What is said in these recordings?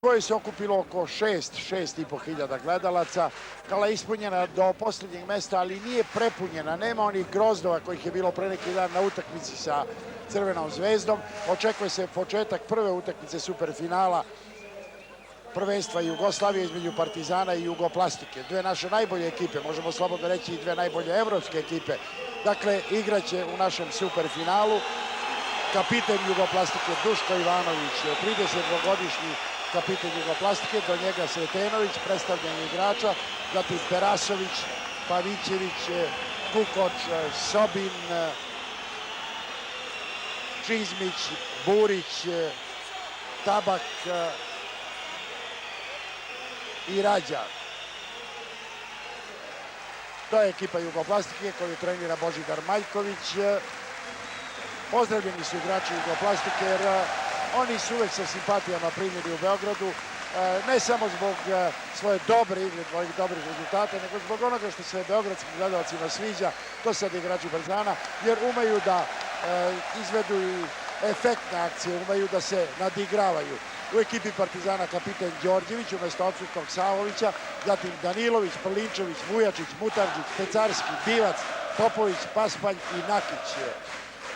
koje se okupilo oko 6,5 hiljada gledalaca. Hala ispunjena do posljednjeg mesta, ali nije prepunjena. Nema onih grozdova kojih je bilo pre neki dan na utakmici sa Crvenom zvezdom. Očekuje se početak prve utakmice superfinala prvenstva Jugoslavije između Partizana i Jugoplastike. Dve naše najbolje ekipe, možemo slobodno reći i dve najbolje evropske ekipe. Dakle, igraće u našem superfinalu kapiten Jugoplastike Duško Ivanović, 32-godišnji kapiten Jugoplastike, do njega Sretenović, predstavljanje igrača, zatim Perasović, Pavićević, Kukoč, Sobin, Čizmić, Burić, Tabak i Rađa. To je ekipa Jugoplastike koju trenira Božidar Maljković. Pozdravljeni su igrači Jugoplastike jer oni su uvek sa simpatijama primljeni u Beogradu, ne samo zbog svoje dobre igre, svojih dobrih rezultata, nego zbog onoga što se beogradskim gledalcima sviđa, to sad igrači Partizana, jer umeju da izvedu i efektne akcije, umeju da se nadigravaju. U ekipi Partizana kapiten Đorđević umesto odsutnog Savovića, zatim Danilović, Prlinčević, Vujačić, Mutarđić, Pecarski, Divac, Popović, Paspalj i Nakić.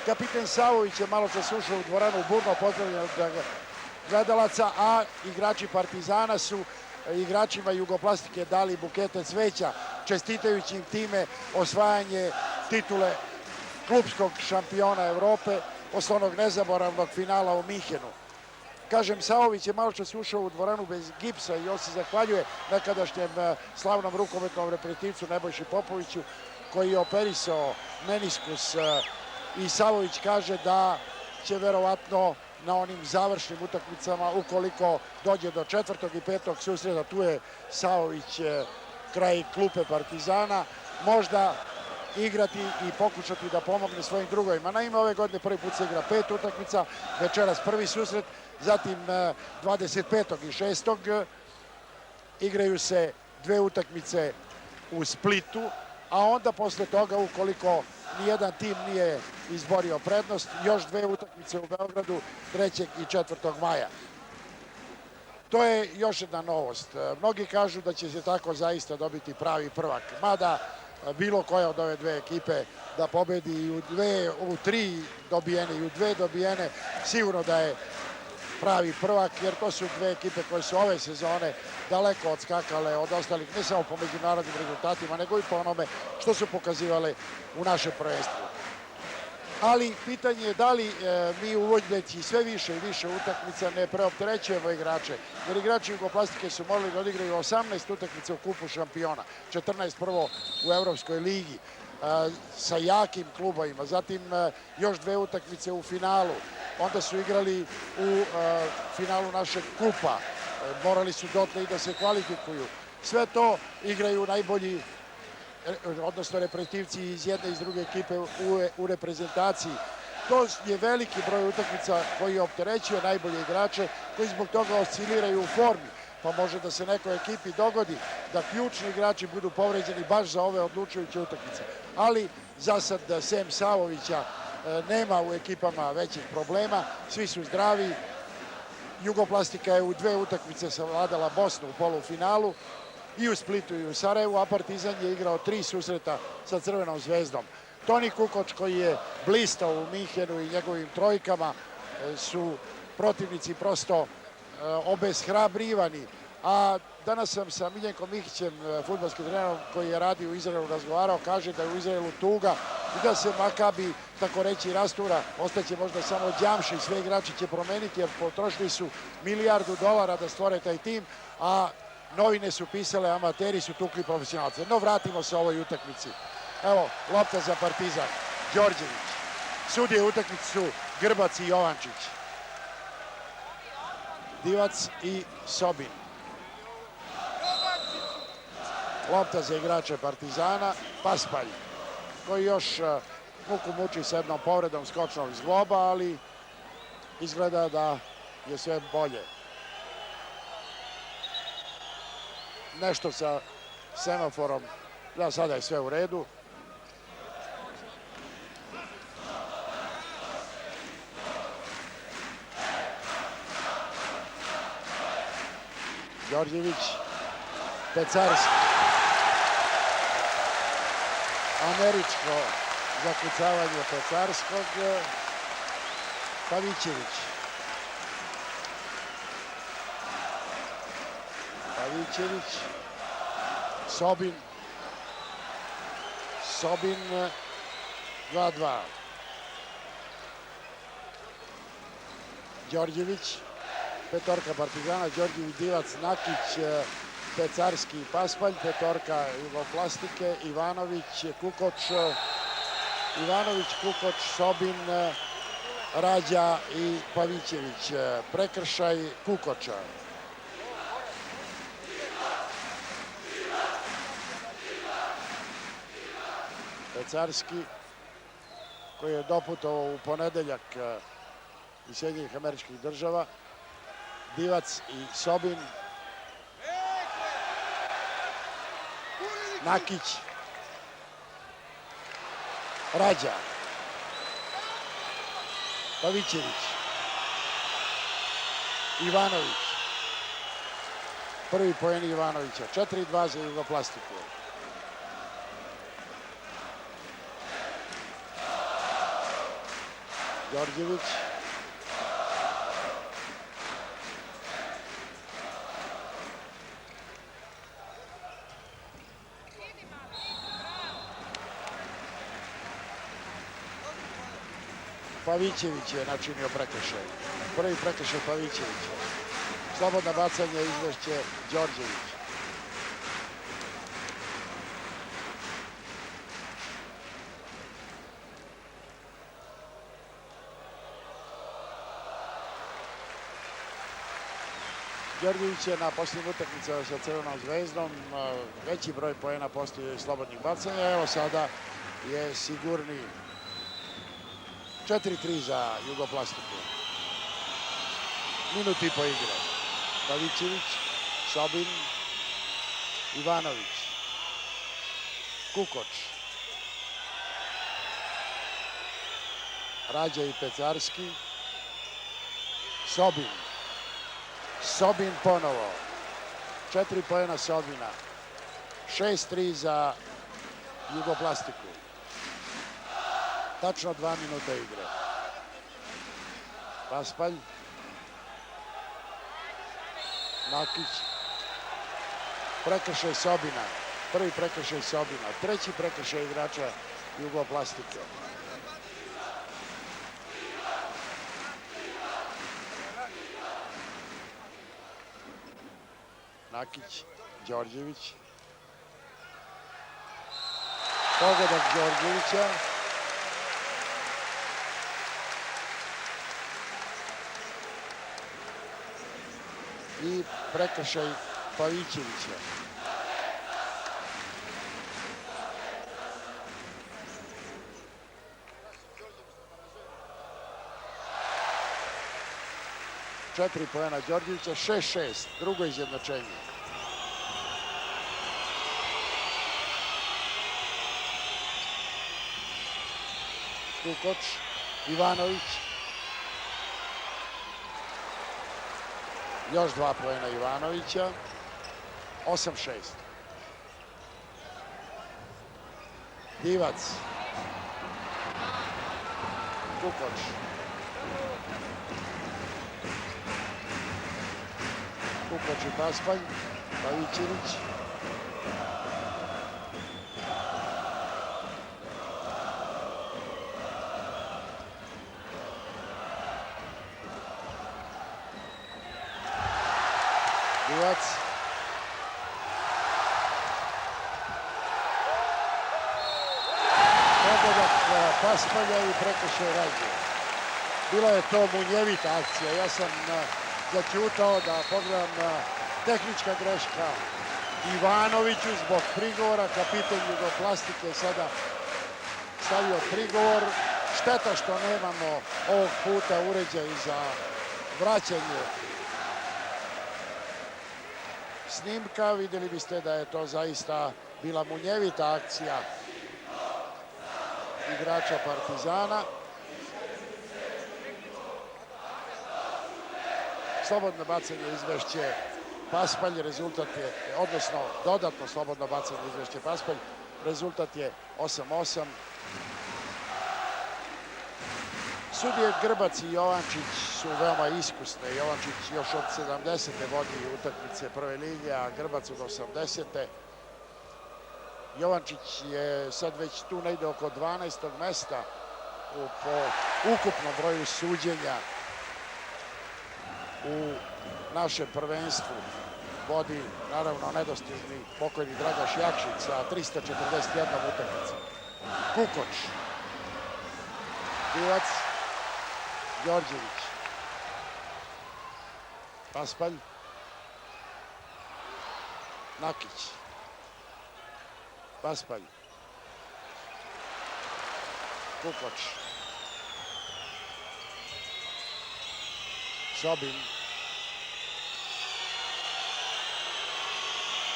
Kapiten Savović je malo čas ušao u dvoranu burno pozdravljen od gledalaca, a igrači Partizana su igračima Jugoplastike dali bukete cveća, čestitajući im time osvajanje titule klupskog šampiona Evrope posle onog nezaboravnog finala u Minhenu. Kažem, Savović je malo čas ušao u dvoranu bez gipsa i on se zahvaljuje nekadašnjem slavnom rukometnom reprezentativcu Nebojši Popoviću koji je operisao meniskus i Savović kaže da će verovatno na onim završnim utakmicama, ukoliko dođe do 4. i 5. susreta, tu je Savović kraj klupe Partizana, možda igrati i pokušati da pomogne svojim drugovima. Naime, ove godine prvi put se igra 5 utakmica, večeras prvi susret, zatim 25. i 6. igraju se 2 utakmice u Splitu, a onda posle toga, ukoliko nijedan tim nije izborio prednost, još 2 utakmice u Beogradu 3. i 4. maja. To je još jedna novost. Mnogi kažu da će se tako zaista dobiti pravi prvak, mada bilo koja od ove dve ekipe da pobedi i u 3 dobijene i u 2 dobijene, sigurno da je pravi prvak, jer to su dve ekipe koje su ove sezone daleko odskakale od ostalih, ne samo po međunarodnim rezultatima, nego i po onome što su pokazivale u našem prvenstvu. Ali pitanje je da li mi uvodeći sve više i više utakmica ne preopterećujemo igrače, jer igrači Jugoplastike su morali da odigraju 18 utakmica u kupu šampiona, 14 prvo u Evropskoj ligi, sa jakim klubovima, zatim još 2 utakmice u finalu, onda su igrali u finalu našeg kupa, morali su dotle i da se kvalifikuju. Sve to igraju najbolji, odnosno reprezentativci iz jedne i iz druge ekipe u reprezentaciji. To je veliki broj utakmica koji opterećuje najbolje igrače, koji zbog toga osciliraju u formi, pa može da se nekoj ekipi dogodi da ključni igrači budu povređeni baš za ove odlučujuće utakmice. Ali za sad, sem Savovića, nema u ekipama većih problema, svi su zdravi. Jugoplastika je u 2 utakmice savladala Bosnu u polufinalu, i u Splitu i u Sarajevu, a Partizan je igrao 3 susreta sa Crvenom zvezdom. Toni Kukoč, koji je blistao u Minhenu i njegovim trojkama, su protivnici prosto obeshrabrivani. A danas sam sa Miljenkom Mihićem, fudbalskim trenerom koji je radio u Izraelu, razgovarao, kaže da je u Izraelu tuga i da se Makabi, tako reći, rastura, ostaće možda samo Đamši, sve igrači će promeniti jer potrošili su $1 milijardu da stvore taj tim, a novine su pisale, amateri su tukli profesionalce. No, vratimo se ovoj utakmici. Evo, lopta za Partizan. Đorđević. Sudije utakmice su Grbac i Jovančić. Divac i Sobin. Lopta za igrače Partizana. Paspalj, koji još muku muči s jednom povredom skočnog zgloba, ali izgleda da je sve bolje. Nešto sa semaforom, da, sada je sve u redu. Đorđević, Pecarski. Američko zakucavanje Pecarskog. Pavićević. Pavićević. Sobin. Sobin 2-2. Đorđević. Petorka Partizana. Đorđević, Divac, Nakić, Pecarski, Paspalj. Petorka Jugoplastike. Ivanović, Kukoč. Ivanović, Kukoč, Sobin, Rađa i Pavićević. Prekršaj Kukoča. Pecarski, koji je doputovao u ponedeljak iz Sjedinjenih Američkih Država. Divac i Sobin. Nakić. Rađa. Pavićević. Ivanović. Prvi poen Ivanovića. 4-2 za Jugoplastiku. Đorđević. Pavićević je načinio prekršaj. Prvi prekršaj Pavićevića. Slobodno bacanje, izvešće Đorđević. Đorđević je na posljednjim utakmicama sa Crvenom zvezdom veći broj poena postigao iz slobodnih bacanja. Evo sada je sigurniji. 4-3 za Jugoplastiku. Minut i po igre. Pavićević, Sobin, Ivanović, Kukoč, Rađa i Pecarski, Sobin. Sobin ponovo. 4 poena Sobina. 6-3 za Jugoplastiku. Tačno 2 minuta igre. Paspalj. Nakić. Prekršaj Sobina. Prvi prekršaj Sobina. Treći prekršaj igrača Jugoplastike. Nakić, Đorđević. Pogodak Đorđevića. I prekršaj Pavićevića. Četiri poena Đorđevića, 6-6, drugo izjednačenje. Kukoč, Ivanović. Još 2 poena Ivanovića. 8-6. Divac. Kukoč. Kukoč i Paspalj. Pavićević. Divac. Pogodak Paspalja i prekršaj Rađe. Bila je to munjevita akcija. Ja sam zaćutao da pogledam tehnička greška Ivanoviću zbog prigovora. Kapitan Jugoplastike sada stavio prigovor. Šteta što nemamo ovog puta uređaj za vraćanje snimka. Vidjeli biste da je to zaista bila munjevita akcija igrača Partizana. Slobodno bacanje, izvešće Paspalj, rezultat je, odnosno dodatno slobodno bacanje izvešće Paspalj, rezultat je 8-8. Sudije Grbac i Jovančić su veoma iskusne. Jovančić još od 70. vodi utakmice prve lige, a Grbac od 80. Jovančić je sad već tu negde oko 12. mesta po ukupnom broju suđenja u našem prvenstvu. Vodi naravno nedostižni pokojni Dragaš Jakšić sa 341 utakmice. Kukoč, Divac, Đorđević, Paspalj, Nakić, Paspalj, Kukoč, Sobin,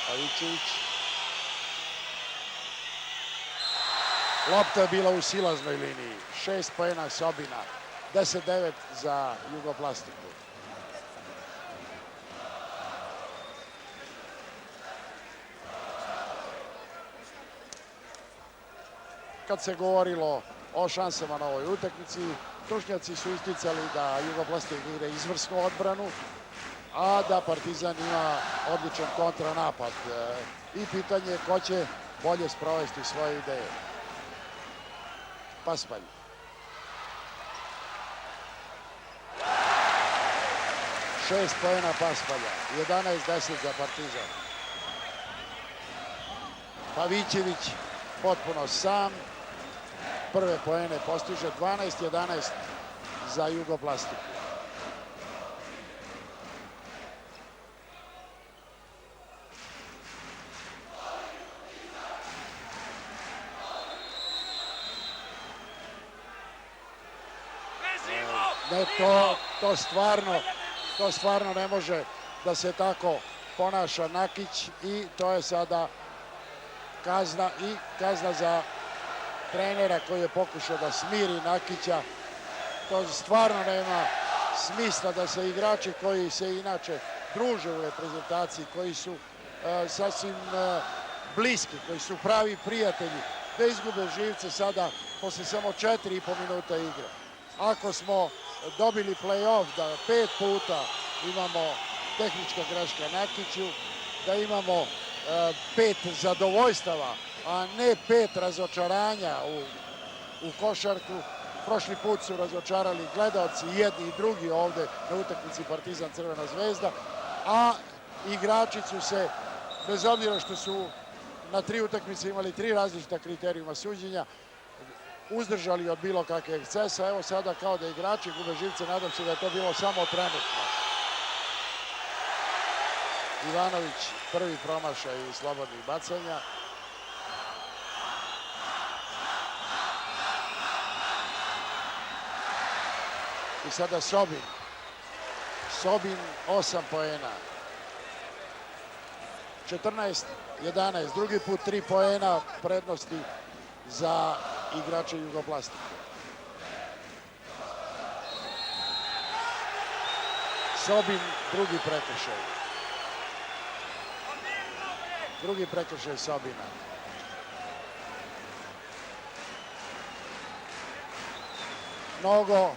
Pavićević. Lopta je bila u silaznoj liniji. 6 poena Sobina, 10-9 za Jugoplastiku. Kad se govorilo o šansama na ovoj utakmici, stručnjaci su isticali da Jugoplastik igra izvrsnu odbranu, a da Partizan ima odličan kontranapad. I pitanje je ko će bolje sprovesti svoje ideje. Paspalj. Šest poena Paspalja, 11-10 za Partizan. Pavićević potpuno sam. Prve poene postiže, 12-11 za Jugoplastiku. Ne, to stvarno ne može da se tako ponaša Nakić i to je sada kazna za trenera koji je pokušao da smiri Nakića. To stvarno nema smisla da se igrači koji se inače druže u reprezentaciji, koji su sasvim bliski, koji su pravi prijatelji, da izgube živce sada posle samo 4,5 minuta igre. Ako smo dobili play-off da 5 puta imamo tehnička greška Nakiću, da imamo 5 zadovoljstava, a ne 5 razočaranja u košarku. Prošli put su razočarali gledaoci jedni i drugi ovde na utakmici Partizan Crvena zvezda, a igrači su se, bez obzira što su na 3 utakmice imali 3 različita kriterijuma suđenja, uzdržali od bilo kakve ekscesa. Evo sada kao da igrači gube živce, nadam se da je to bilo samo trenutno. Ivanović prvi promašaj iz slobodnih bacanja. I sada Sobin. Sobin 8 poena. 14-11. Drugi put 3 poena prednosti za igrače Jugoplastike. Sobin drugi prekršaj. Drugi prekršaj Sobina. Mnogo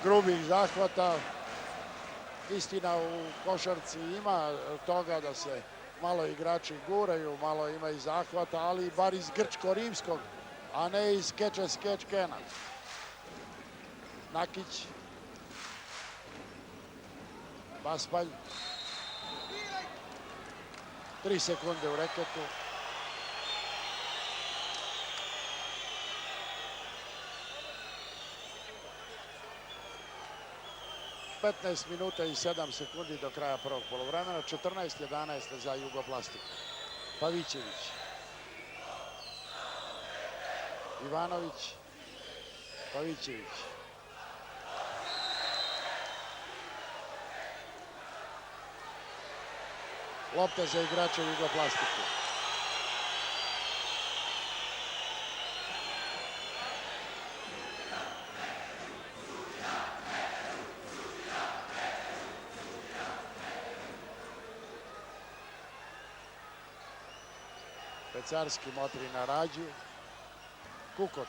grubih zahvata. Istina, u košarci ima toga da se malo igrači guraju, malo ima i zahvata, ali bar iz grčko-rimskog, a ne iz catch-as-catch-cana. Nakić. Paspalj. 3 sekunde u reketu. Petnaest minuta i 7 sekundi do kraja prvog polovremena. 14-11 za Jugoplastiku. Pavićević. Ivanović. Pavićević. Lopta za igrače Jugoplastiku. Pecarski motri na Rađu. Kukoč.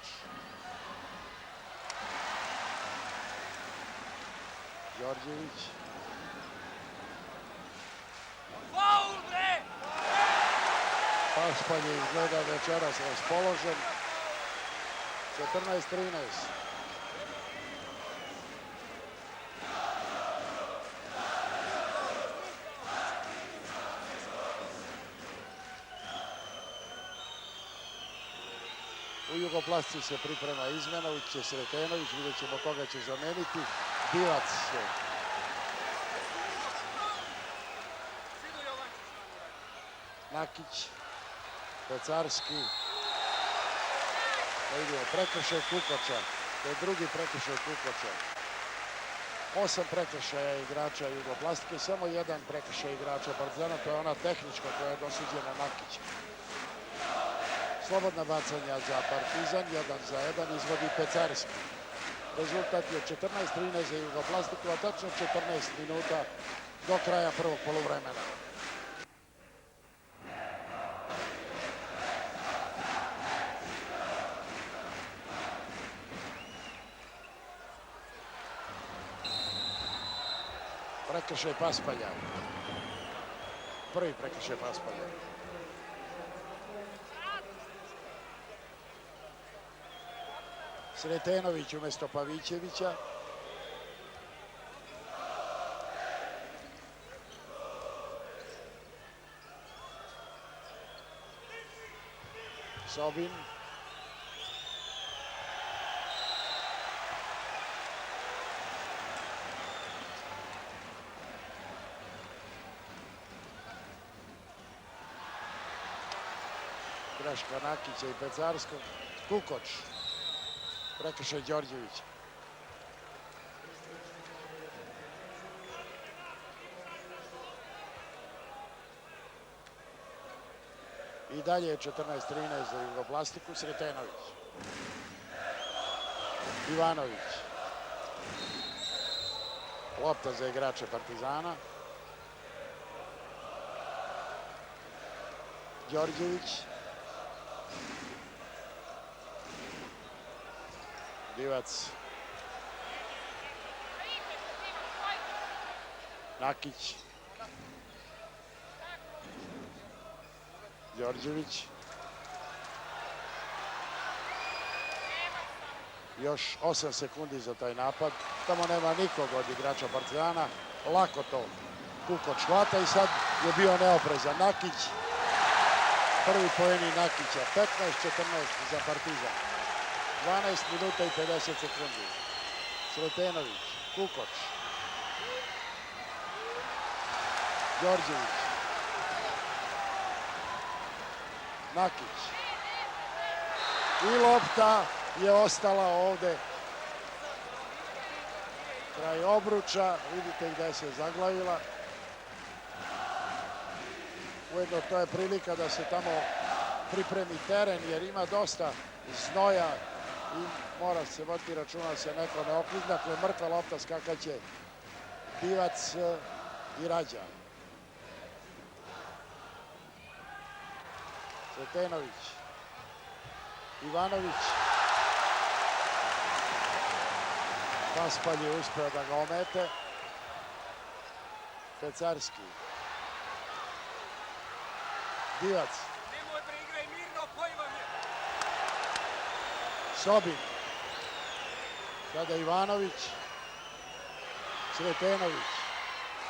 Đorđević. Paspalj je izgleda večeras raspoložen. 14-13. U Jugoplastici se priprema izmena, ući će Sretenović, vidjet ćemo koga će zameniti. Divac. Nakić. Pecarski. Vidimo, prekršaj Kukoča. To je drugi prekršaj Kukoča. 8 prekršaja igrača Jugoplastike, samo jedan prekršaj igrača Partizana, to je ona tehnička koja je dosuđena Nakića. Slobodna bacanja za Partizan, 1-1 izvodi Pecarski. Rezultat je 14-13 za Jugoplastiku, a tačno 14 minuta do kraja prvog poluvremena. Prekršaj Paspalja. Prvi prekršaj Paspalja. Sretenović umjesto Pavićevića. Sobin. Greška Nakića i Pecarskog. Kukoč. Prekršaj Đorđevića. I dalje je 14-13 za Jugoplastiku. Sretenović. Ivanović. Lopta za igrače Partizana. Đorđević. Divac. Nakić. Đorđević. Još 8 sekundi za taj napad. Tamo nema nikog od igrača Partizana. Lako to Kukoč hvata i sad je bio neoprezan. Nakić. Prvi poeni Nakića. 15-14 za Partizan. 12 minuta i 50 sekundi. Sretenović, Kukoč. Đorđević. Nakić. I lopta je ostala ovde. Kraj obruča. Vidite gde se zaglavila. Ujedno to je prilika da se tamo pripremi teren jer ima dosta znoja i mora se voditi računa da se neko ne oklizne. Ako je mrtva lopta skakaće Divac i Rađa. Sretenović. Ivanović. Paspalj je uspeo da ga omete. Pecarski. Divac. Sobin. Sada Ivanović. Sretenović.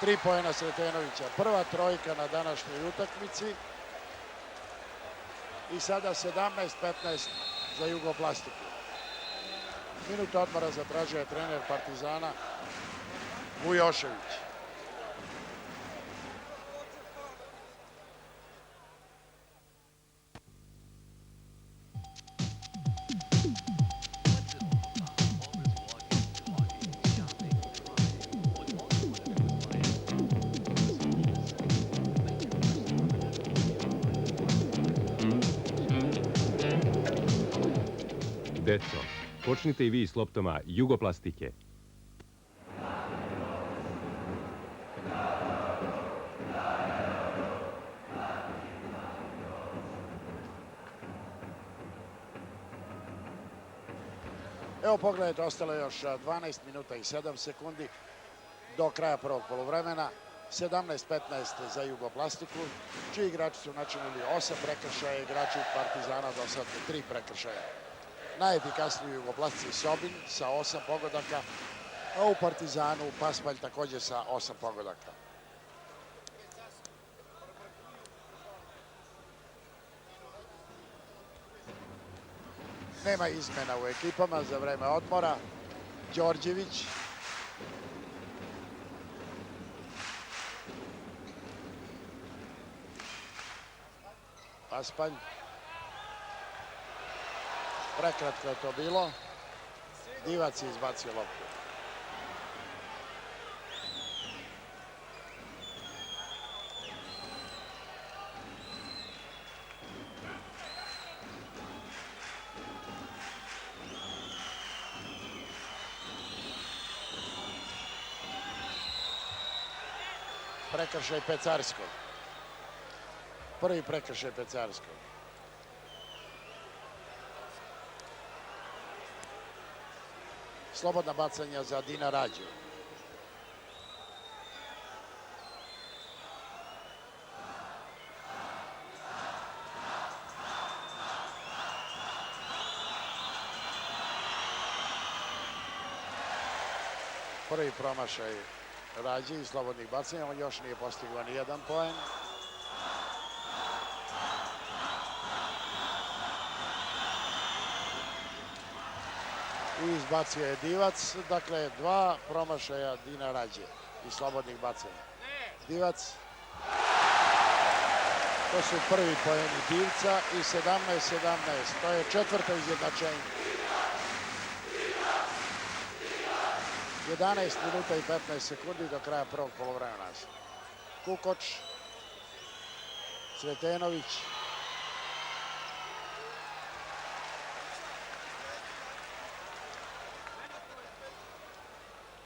3 poena Sretenovića. Prva trojka na današnjoj utakmici. I sada 17-15 za Jugoplastiku. Minut odmora zatražio je trener Partizana Vujošević. Deco, počnite i vi s loptama Jugoplastike. Evo pogledajte, ostalo je još 12 minuta i 7 sekundi do kraja prvog poluvremena. 17-15 za Jugoplastiku, čiji igrači su načinili 8 prekršaja, igrači Partizana do sad 3 prekršaja. Najefikasniji u Jugoplastici Sobin sa 8 pogodaka, a u Partizanu Paspalj također sa 8 pogodaka. Nema izmena u ekipama za vreme odmora. Đorđević. Paspalj. Prekratko je to bilo. Divac je izbacio loptu. Prekršaj Pecarskog. Prvi prekršaj Pecarskog. Slobodna bacanja za Dina Rađu. Prvi promašaj Rađe i slobodnih bacanja, on još nije postigao ni jedan poen. I izbacio je Divac, dakle 2 promašaja Dina Rađe i slobodnih bacanja. Divac, to su prvi poeni Divca i 17-17, to je četvrto izjednačenje. 11 minuta i 15 sekundi do kraja prvog poluvremena. Kukoč, Cvetenović,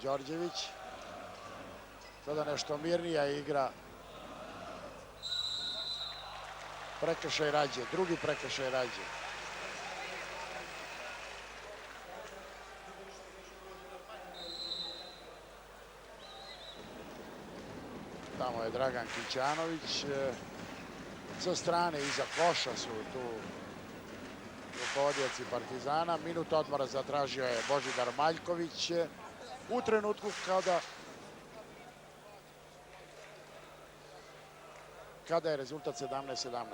Đorđević. Sada nešto mirnija igra. Prekršaj Rađe, drugi prekršaj Rađe. Tamo je Dragan Kićanović. Sa strane iza koša su tu rukovodioci Partizana. Minut odmora zatražio je Božidar Maljković u trenutku kada je rezultat 17-17.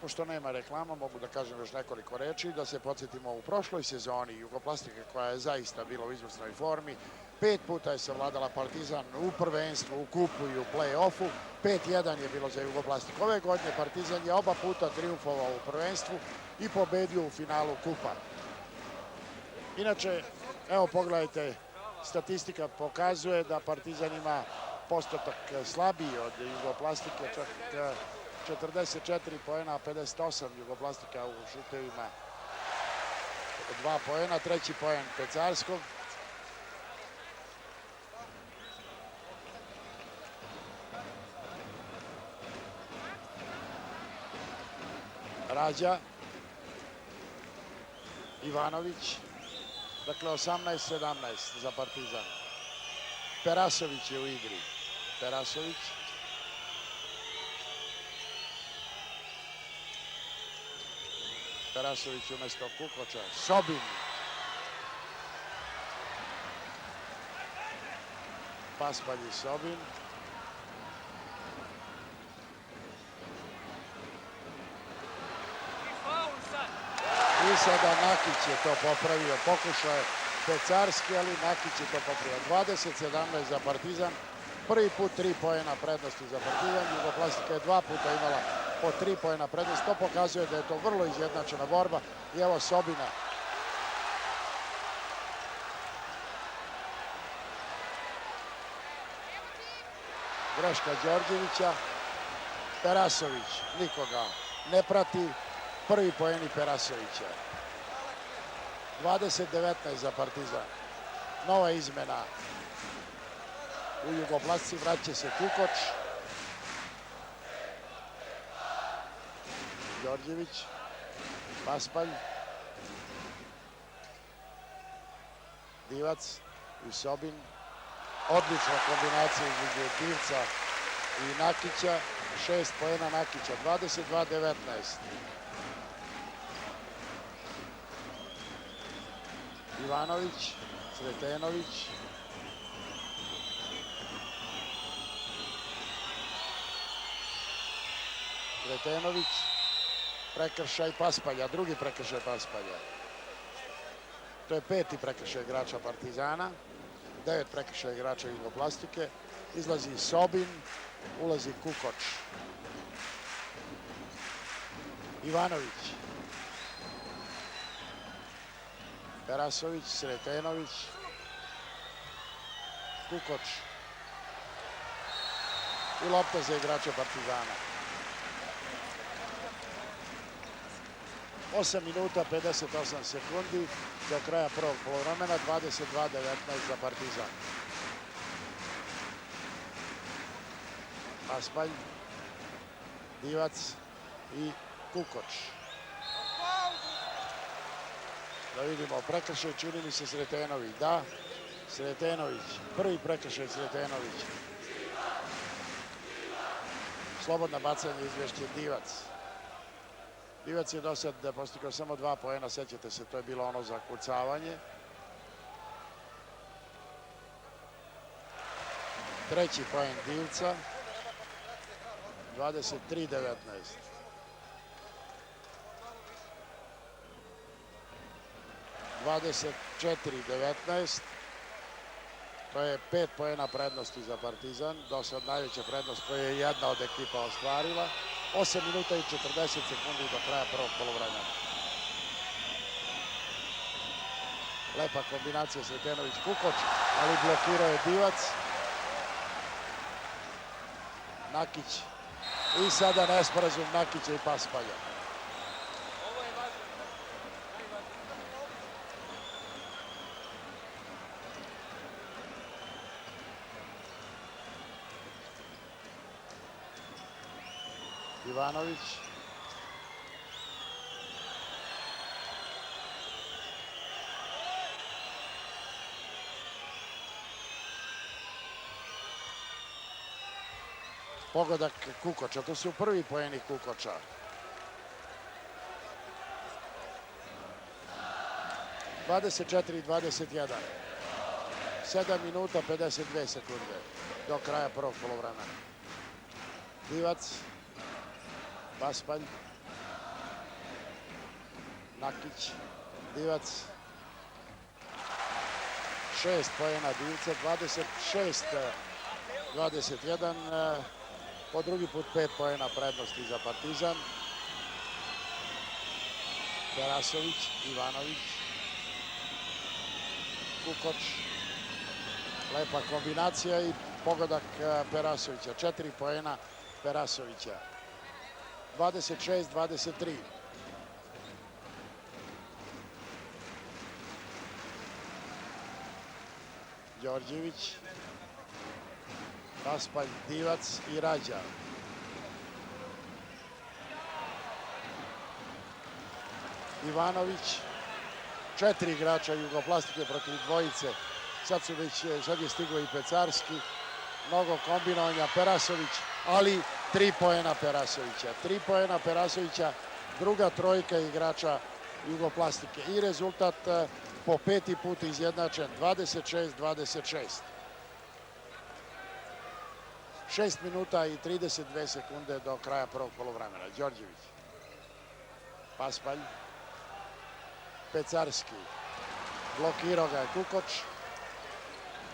Pošto nema reklama, mogu da kažem još nekoliko reči, da se podsjetimo u prošloj sezoni Jugoplastike koja je zaista bila u izvrsnoj formi. 5 puta je savladala Partizan u prvenstvu, u kupu i u play-offu. 5-1 je bilo za Jugoplastiku. Ove godine Partizan je oba puta trijumfovao u prvenstvu i pobedio u finalu kupa. Inače, evo pogledajte, statistika pokazuje da Partizan ima postotak slabiji od Jugoplastike, čak 44 poena, 58 Jugoplastika u šutevima, 2 poena, treći poen Pecarskog. Rađa, Ivanović, dakle 18-17 za Partizan. Perasović je u igri. Perasović. Perasović umjesto Kukoča. Sobin. Paspalj i Sobin. I sada Nakić je to popravio. Pokušao je Pecarski, ali Nakić je to popravio. 20-17 za Partizan. Prvi put 3 poena prednosti za Partizan. Jugoplastika je 2 puta imala po 3 poena prednosti. To pokazuje da je to vrlo izjednačena borba. I evo Sobina. Greška Đorđevića. Perasović nikoga ne prati. Prvi poeni Perasovića. 20-19 za Partizan. Nova izmena u Jugoplasci, vraća se Kukoč. Đorđević, Paspalj, Divac i Sobin. Odlična kombinacija između Divca i Nakića. 6 poena Nakića, 22-19. Ivanović, Sretenović. Sretenović, prekršaj Paspalja, drugi prekršaj Paspalja. To je 5. prekršaj igrača Partizana, 9 prekršaja igrača Jugoplastike. Izlazi Sobin, ulazi Kukoč. Ivanović, Perasović, Sretenović, Kukoč i lopta za igrača Partizana. 8 minuta 58 sekundi do kraja prvog poluvremena, 22-19 za Partizan. Paspalj, Divac i Kukoč. Da vidimo prekršaj, čini mi se Sretenović. Da, Sretenović, prvi prekršaj Sretenović. Slobodna bacanje, izvešće Divac. Divac je do sad postigao samo 2 poena, sećate se, to je bilo ono zakucavanje. Treći poen Divca, 23-19. 24-19. To je 5 poena prednosti za Partizan, do sad najveća prednost koju je jedna od ekipa ostvarila. 8 minuta i 40 sekundi do kraja prvog poluvremena. Lepa kombinacija Sretenović-Kukoč, ali blokirao je Divac. Nakić. I sada nesporazum Nakića i Paspalja. Ivanović. Pogodak Kukoča, to su prvi poeni Kukoča. (24 - 21). 7 minuta 52 sekunde do kraja prvog poluvremena. Divac, Paspalj, Nakić, Divac. 6 poena Divca, 26-21. Po drugi put 5 poena prednosti za Partizan. Perasović, Ivanović, Kukoč. Lepa kombinacija i pogodak Perasovića. 4 poena Perasovića. 26-23. Đorđević, Paspalj, Divac i Rađa. Ivanović, 4 igrača Jugoplastike protiv dvojice. Sad je stigao i Pecarski. Mnogo kombinovanja Perasović, ali 3 poena Perasovića. 3 poena Perasovića, druga trojka igrača Jugoplastike. I rezultat po 5. put izjednačen, 26-26. 6 minuta i 32 sekunde do kraja prvog poluvremena. Đorđević, Paspalj, Pecarski, blokirao ga je Kukoč,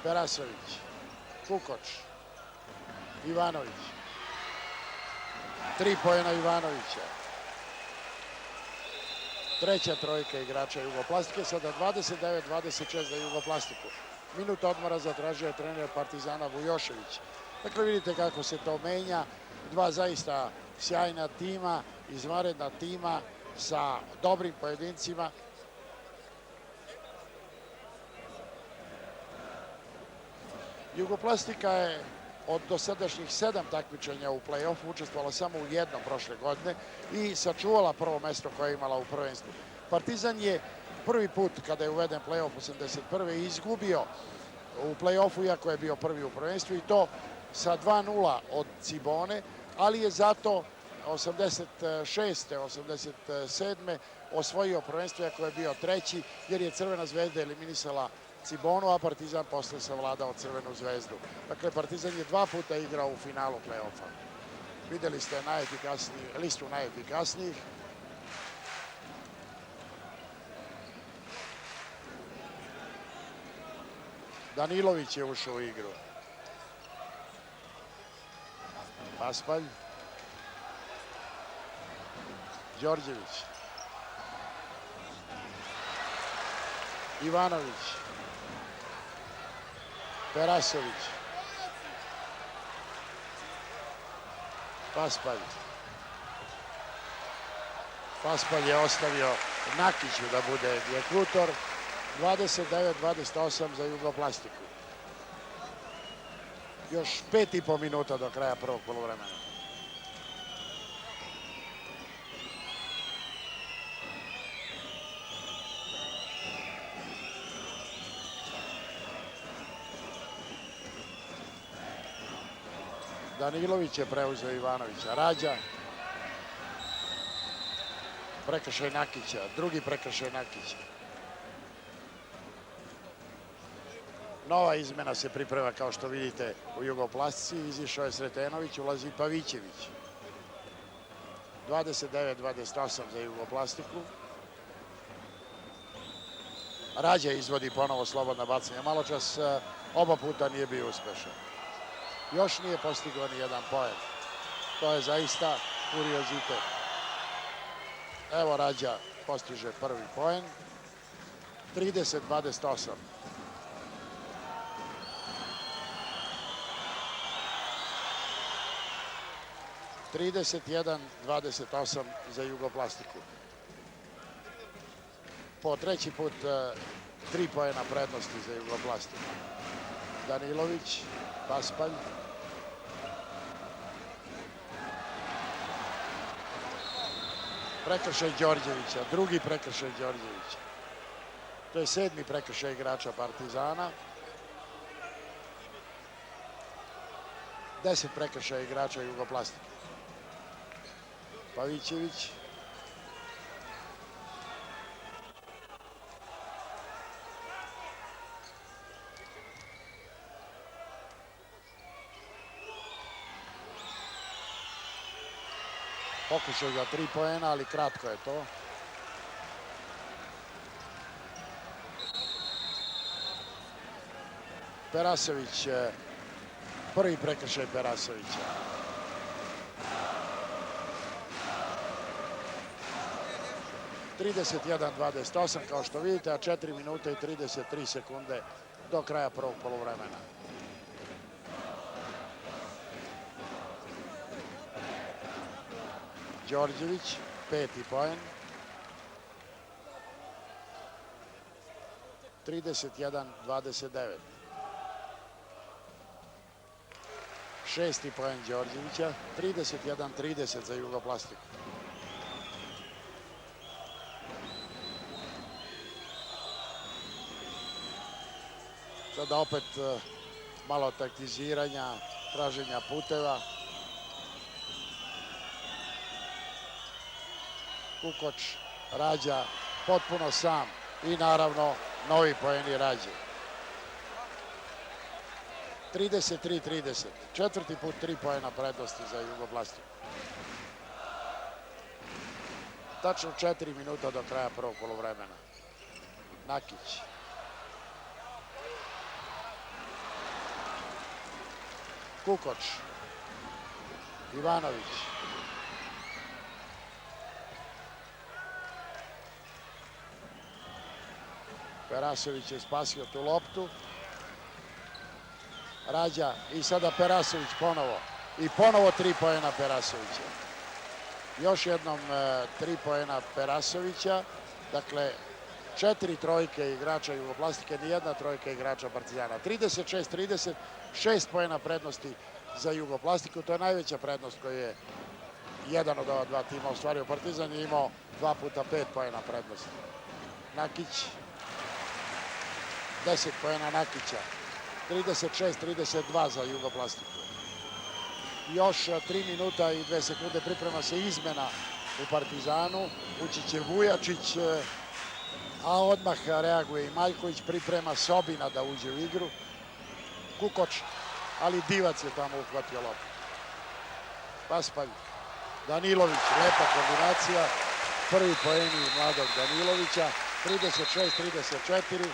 Perasović, Kukoč, Ivanović. 3 poena Ivanovića. Treća trojka igrača Jugoplastike, sada 29-26 za Jugoplastiku. Minut odmora zatražio je trener Partizana Vujošević. Dakle, vidite kako se to menja. Dva zaista sjajna tima, izvanredna tima sa dobrim pojedincima. Jugoplastika je od dosadašnjih 7 takmičenja u play-offu učestvovala samo u jednom prošle godine i sačuvala prvo mesto koje je imala u prvenstvu. Partizan je prvi put kada je uveden play-off 81. izgubio u play-offu, iako je bio prvi u prvenstvu, i to sa 2-0 od Cibone, ali je zato 86. 87. osvojio prvenstvo, iako je bio treći, jer je Crvena zvezda eliminisala Cibonu, a Partizan posle savladao Crvenu zvezdu. Dakle, Partizan je 2 puta igrao u finalu play-offa. Videli ste listu najefikasnijih. Danilović je ušao u igru. Paspalj. Đorđević. Ivanović. Perasović. Paspalj. Paspalj je ostavio Nakiću da bude egzekutor. 29-28 za Jugoplastiku. Još 5,5 minuta do kraja prvog poluvremena. Danilović je preuzeo Ivanovića. Rađa. Prekršaj Nakića. Drugi prekršaj Nakića. Nova izmena se priprema, kao što vidite, u Jugoplastici. Izišao je Sretenović, ulazi Pavićević. 29-28 za Jugoplastiku. Rađa izvodi ponovo slobodna bacanja. Maločas oba puta nije bio uspešan. Još nije postigao ni jedan poen. To je zaista kuriozitet. Evo Rađa postiže prvi poen. 30-28. (31-28) za Jugoplastiku. Po treći put 3 poena prednosti za Jugoplastiku. Danilović, Paspalj. Prekršaj Đorđevića, drugi prekršaj Đorđevića. To je 7. prekršaj igrača Partizana. 10 prekršaja igrača Jugoplastike. Pavićević. Pokušao za 3 poena, ali kratko je to. Perasović, prvi prekršaj Perasovića. (31-28) kao što vidite, a 4 minuta i 33 sekunde do kraja prvog poluvremena. Đorđević, 5. poen. 31-29. 6. poen Đorđevića. 31-30 za Jugoplastiku. Sada opet malo taktiziranja, traženja puteva. Kukoč, Rađa, potpuno sam i naravno novi poeni Rađe. 33-30. 4. put 3 poena prednosti za Jugoplastiku. Tačno 4 minuta do kraja prvog poluvremena. Nakić. Kukoč. Ivanović. Perasović je spasio tu loptu. Rađa i sada Perasović ponovo. I ponovo 3 poena Perasovića. Još jednom 3 poena Perasovića. Dakle, 4 trojke igrača Jugoplastike, nijedna trojka igrača Partizana. 36-30, 6 poena prednosti za Jugoplastiku. To je najveća prednost koju je jedan od ova dva tima ostvario. Partizan je imao 2 puta 5 poena prednosti. Nakić, 10 poena Nakića. 36-32 za Jugoplastiku. Još 3 minuta i 2 sekunde priprema se izmena u Partizanu. Ući će Vujačić, a odmah reaguje i Maljković, priprema Sobina da uđe u igru. Kukoč, ali Divac je tamo uhvatio loptu. Paspalj, Danilović, lepa kombinacija. Prvi poeni mladog Danilovića. 36-34.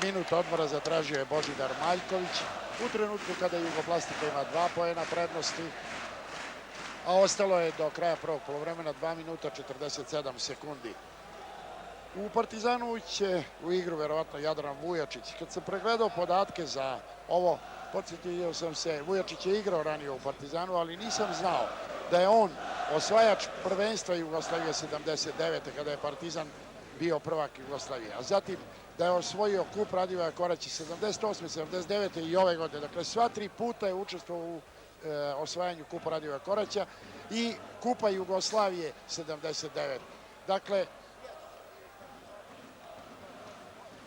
Minut odmora zatražio je Božidar Maljković. U trenutku kada Jugoplastika ima 2 poena prednosti, a ostalo je do kraja prvog poluvremena 2 minuta 47 sekundi. U Partizanu će u igru verovatno Jadran Vujačić. Kad sam pregledao podatke za ovo, podsjetio sam se, Vujačić je igrao ranije u Partizanu, ali nisam znao da je on osvajač prvenstva Jugoslavije 79. kada je Partizan bio prvak Jugoslavije. A zatim da je osvojio kup Radivoja Koraća 78. 79. i ove godine. Dakle, sva 3 puta je učestvovao u osvajanju kupa Radivoja Koraća i kupa Jugoslavije 79. Dakle,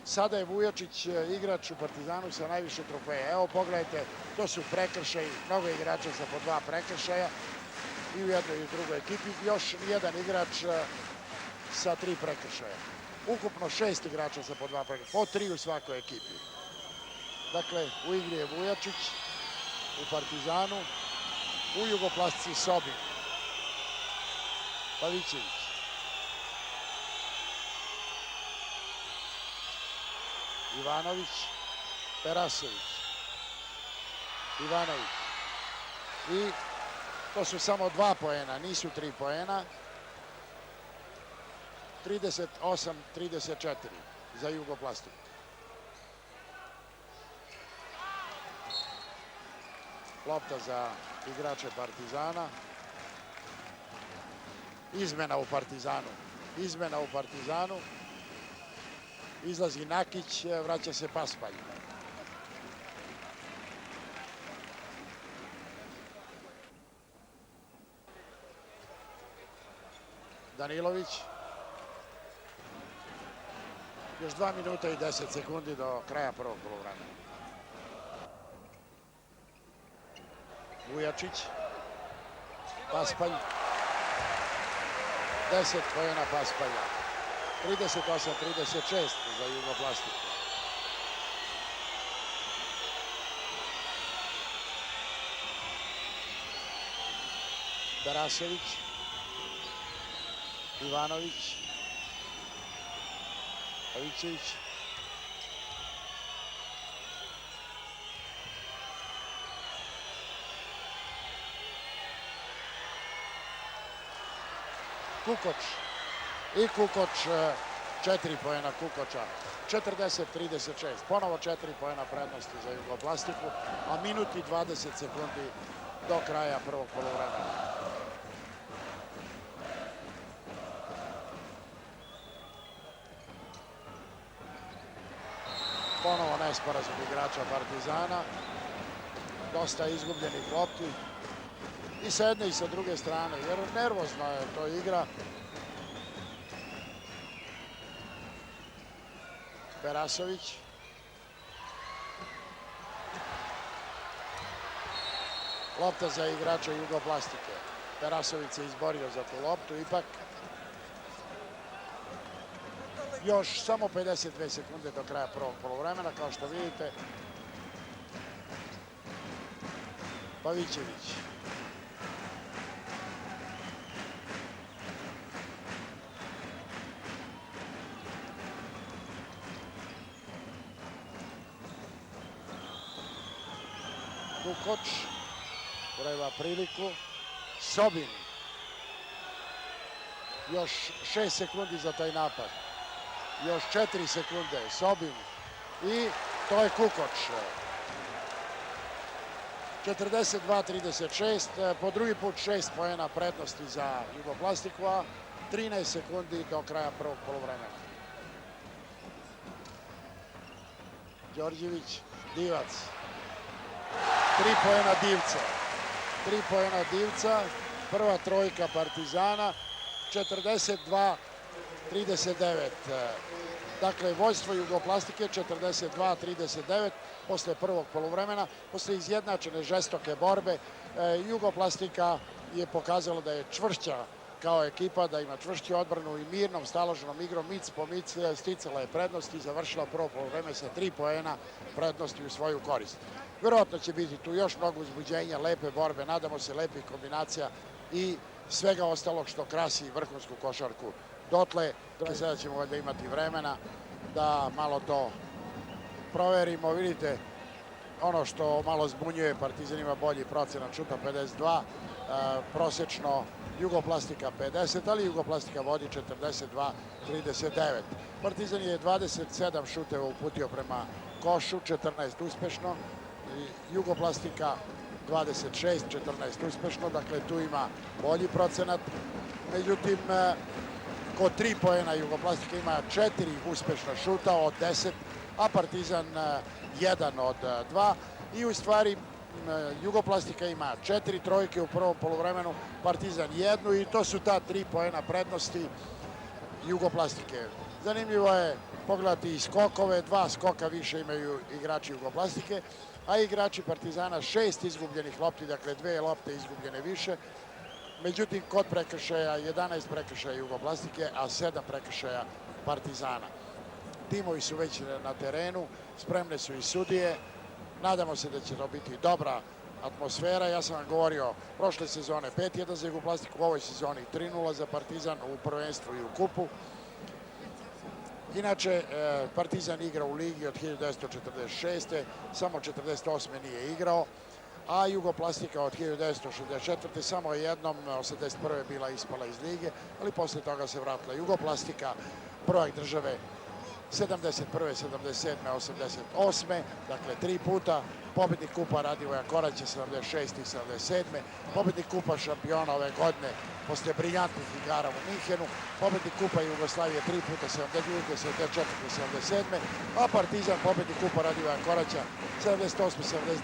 sada je Vujačić igrač u Partizanu sa najviše trofeja. Evo pogledajte, to su prekršaji, mnogo igrača sa po 2 prekršaja i u jednoj i u drugoj ekipi. Još jedan igrač sa 3 prekršaja. Ukupno 6 igrača sa po 2 prekršaja, po 3 u svakoj ekipi. Dakle, u igri je Vujačić, u Partizanu, u Jugoplastici Sobin, Pavićević, Ivanović, Perasović, Ivanović. I to su samo 2 poena, nisu 3 poena. 38-34 za Jugoplastiku. Lopta za igrače Partizana. Izmena u Partizanu. Izlazi Nakić, vraća se Paspalj. Danilović. Još 2 minuta i 10 sekundi do kraja prvog poluvremena. Vujačić. Paspalj. 10 poena Paspalja. 38-36 za Jugoplastiku. Darasević. Ivanović. Pavićević. Kukoč. I Kukoč, 4 poena Kukoča. 40-36. Ponovo 4 poena prednosti za Jugoplastiku, a minut i 20 sekundi do kraja prvog poluvremena. Ponovo nesporazum igrača Partizana. Dosta izgubljenih lopti. I sa jedne i sa druge strane, jer nervozno je to igra. Perasović. Lopta za igrača Jugoplastike. Perasović se izborio za tu loptu, ipak još samo 52 sekunde do kraja prvog poluvremena, kao što vidite. Pavićević. Kukoč treba priliku. Sobin. Još 6 sekundi za taj napad. Još 4 sekunde. Sobin. I to je Kukoč. 42-36. Po drugi put 6 poena prednosti za Jugoplastiku, a 13 sekundi do kraja prvog poluvremena. Đorđević, Divac. 3 poena Divca. 3 poena Divca. Prva trojka Partizana. 42-39. Dakle, vojstvo Jugoplastike 42-39 posle prvog poluvremena, posle izjednačene žestoke borbe. Jugoplastika je pokazala da je čvršća kao ekipa, da ima čvršću odbranu i mirnom, staloženom igrom, mic po mic, sticala je prednost i završila prvo poluvreme sa 3 poena prednosti u svoju korist. Verovatno će biti tu još mnogo uzbuđenja, lepe borbe, nadamo se lepih kombinacija i svega ostalog što krasi vrhunsku košarku. Dotle, sada ćemo valjda imati vremena da malo to proverimo. Vidite, ono što malo zbunjuje, Partizan ima bolji procenat šuta 52, prosečno Jugoplastika 50, ali Jugoplastika vodi 42-39. Partizan je 27 šuteva uputio prema košu, 14 uspešno. Jugoplastika 26, 14 uspešno, dakle tu ima bolji procenat. Međutim, kod 3 poena Jugoplastika ima 4 uspešna šuta od 10, a Partizan 1 od 2. I u stvari Jugoplastika ima 4 trojke u prvom poluvremenu, Partizan 1 i to su ta 3 poena prednosti Jugoplastike. Zanimljivo je pogledati i skokove, 2 skoka više imaju igrači Jugoplastike, a igrači Partizana 6 izgubljenih lopti, dakle 2 lopte izgubljene više. Međutim, kod prekršaja 11 prekršaja Jugoplastike, a 7 prekršaja Partizana. Timovi su već na terenu, spremne su i sudije. Nadamo se da će to biti dobra atmosfera. Ja sam vam govorio prošle sezone 5-1 za Jugoplastiku, u ovoj sezoni 3-0 za Partizan u prvenstvu i u kupu. Inače, Partizan igra u ligi od 1946. Samo 48. nije igrao, a Jugoplastika od 1964. samo jednom, 81. bila ispala iz lige, ali posle toga se vratila Jugoplastika, prvak države 71. 77. 88. Dakle, 3 puta. Pobednik kupa Radivoja Koraća 76. i 77. Pobednik kupa šampiona ove godine posle briljantnih igara u Minhenu. Pobednik kupa Jugoslavije 3 puta 72. 74. 77. A Partizan pobednik kupa Radivoja Koraća 78.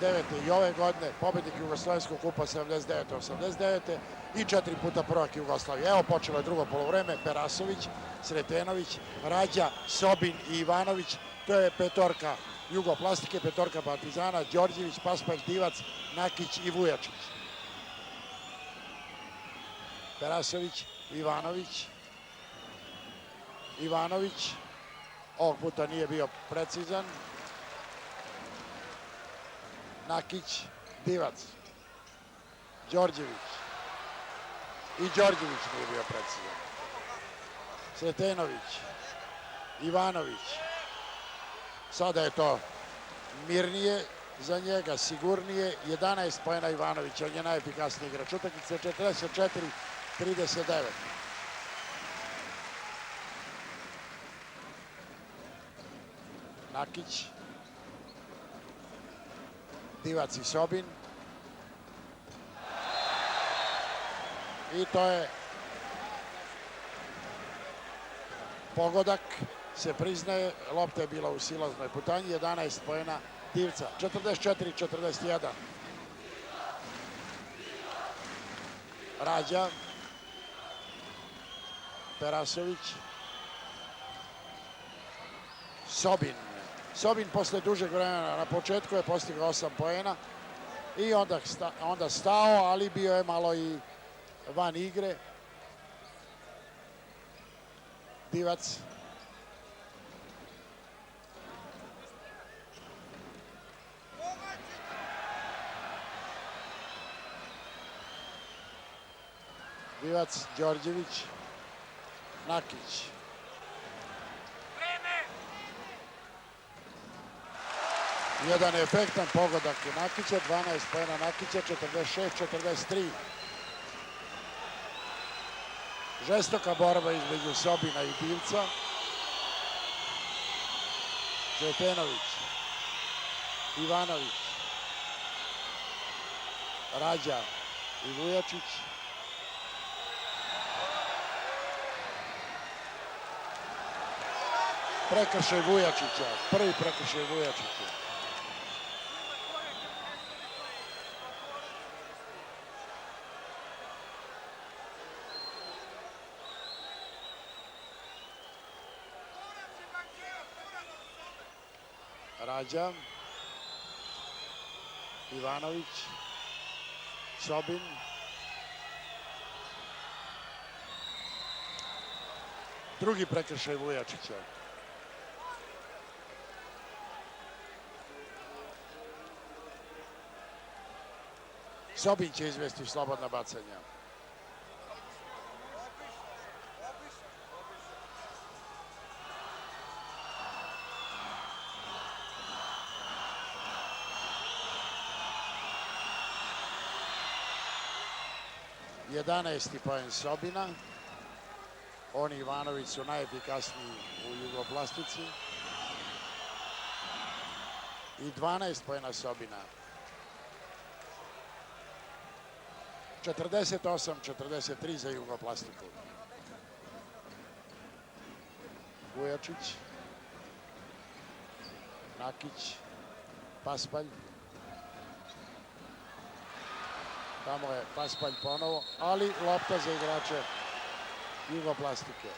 79. i ove godine pobednik Jugoslavijskog kupa 79. 89. i 4 puta prvak Jugoslavije. Evo počelo je drugo poluvreme. Perasović, Sretenović, Rađa, Sobin i Ivanović. To je petorka Jugoplastike, petorka Partizana, Đorđević, Paspalj, Divac, Nakić i Vujačić. Perasović, Ivanović, ovog puta nije bio precizan. Nakić, Divac, Đorđević. I Đorđević nije bio precizan. Sretenović, Ivanović. Sada je to mirnije za njega, sigurnije. 11 poena Ivanovića, on je najefikasniji igrač utakmice, 44-39. Nakić, Divac i Sobin. I to je pogodak, se priznaje, lopta je bila u silaznoj putanji, 11 poena Divca, 44-41. Rađa, Perasović, Sobin. Sobin posle dužeg vremena na početku je postigao 8 poena i onda stao, ali bio je malo i van igre. Divac. Divac, Đorđević, Nakić. Jedan efektan pogodak Nakića, 12 poena Nakića, 46-43. Žestoka borba između Sobina i Divca. Sretenović, Ivanović, Rađa i Vujačić. Prekršaj Vujačića, prvi prekršaj Vujačića. Rađa, Ivanović, Sobin, drugi prekršaj Vujačića. Sobin će izvesti slobodna bacanja. Jedanaesti poen Sobina. Oni i Ivanović su najefikasniji u Jugoplastici. I 12 poena Sobina. 48-43 za Jugoplastiku. Vujačić, Nakić, Paspalj. Tamo je Paspalj ponovo, ali lopta za igrače Jugoplastike.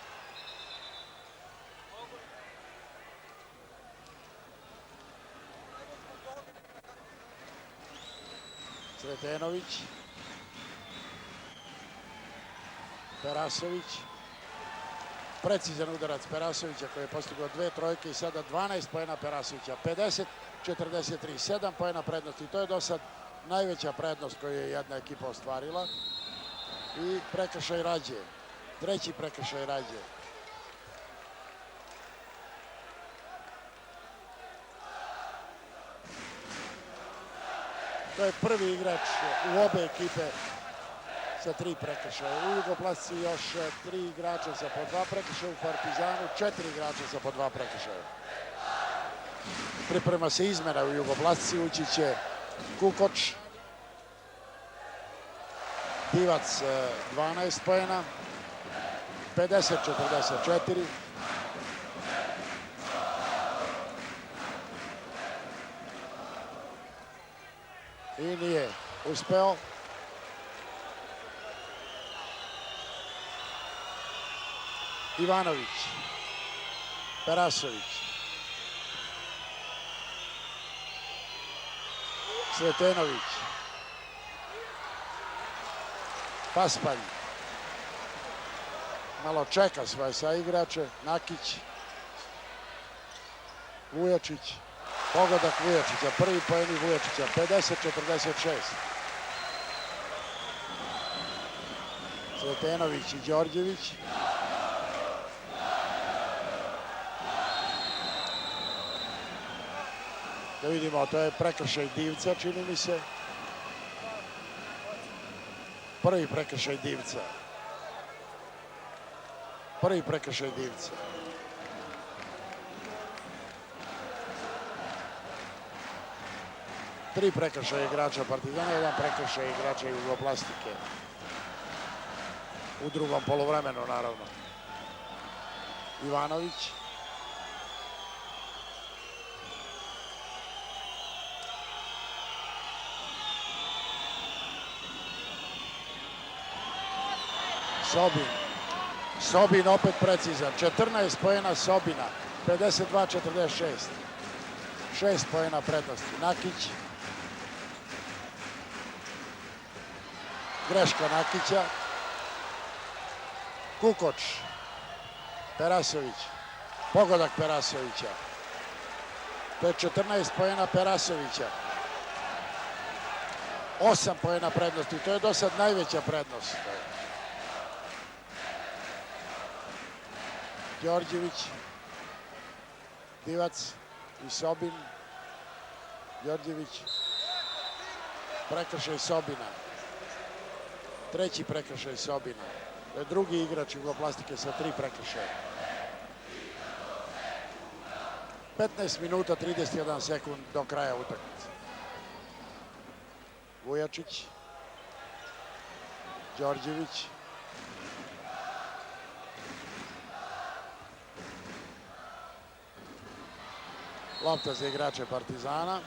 Sretenović, Perasović, precizan udarac Perasovića koji je postigao 2 trojke i sada 12 poena Perasovića, 50-43, 7 poena prednosti. To je do sad najveća prednost koju je jedna ekipa ostvarila. I prekršaj Rađe, treći prekršaj Rađe. To je prvi igrač u obe ekipe sa 3 prekršaja. U Jugoplastici još 3 igrača sa po 2 prekršaja, u Partizanu 4 igrača sa po 2 prekršaja. Priprema se izmena u Jugoplastici, ući će Kukoč, Divac 12 poena, 50-44. I nije uspeo. Ivanović, Perasović, Sretenović, Paspalj, malo čeka svoje saigrače, Nakić, Vujačić, pogodak Vujačića, prvi poeni Vujačića, 50-46. Sretenović i Đorđević. Da vidimo, to je prekršaj Divca, čini mi se. Prvi prekršaj Divca. Prvi prekršaj Divca. Tri prekršaja igrača Partizana, jedan prekršaj igrača Jugoplastike. U drugom poluvremenu, naravno. Ivanović. Sobin. Sobin opet precizan. 14 poena Sobina. 52-46. 6 poena prednosti. Nakić. Greška Nakića. Kukoč. Perasović. Pogodak Perasovića. To je 14 poena Perasovića. 8 poena prednosti. To je do sad najveća prednost. Đorđević, Divac i Sobin. Đorđević, prekršaj Sobina. Treći prekršaj Sobina. To je drugi igrač Jugoplastike sa 3 prekršaja. 15 minuta 31 sekund do kraja utakmice. Vujačić, Đorđević, Lopta za igrače Partizana.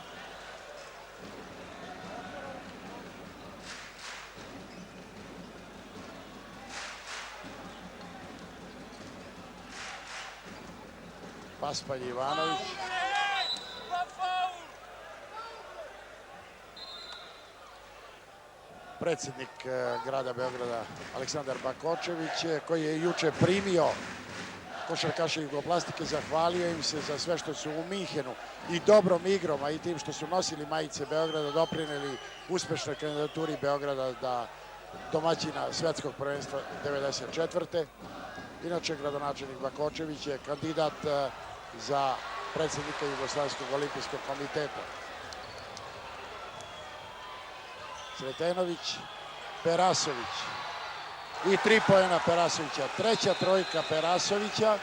Paspalj Ivanović. Predsjednik grada Beograda Aleksandar Bakočević, koji je juče primio košarkaše Jugoplastike, zahvalio im se za sve što su u Minhenu i dobrom igrom, a i tim što su nosili majice Beograda, doprineli uspešnoj kandidaturi Beograda da domaćina svetskog prvenstva 1994. Inače, gradonačelnik Bakočević je kandidat za predsjednika Jugoslavijskog olimpijskog komiteta. Sretenović, Perasović i 3 poena Perasovića. Treća trojka Perasovića,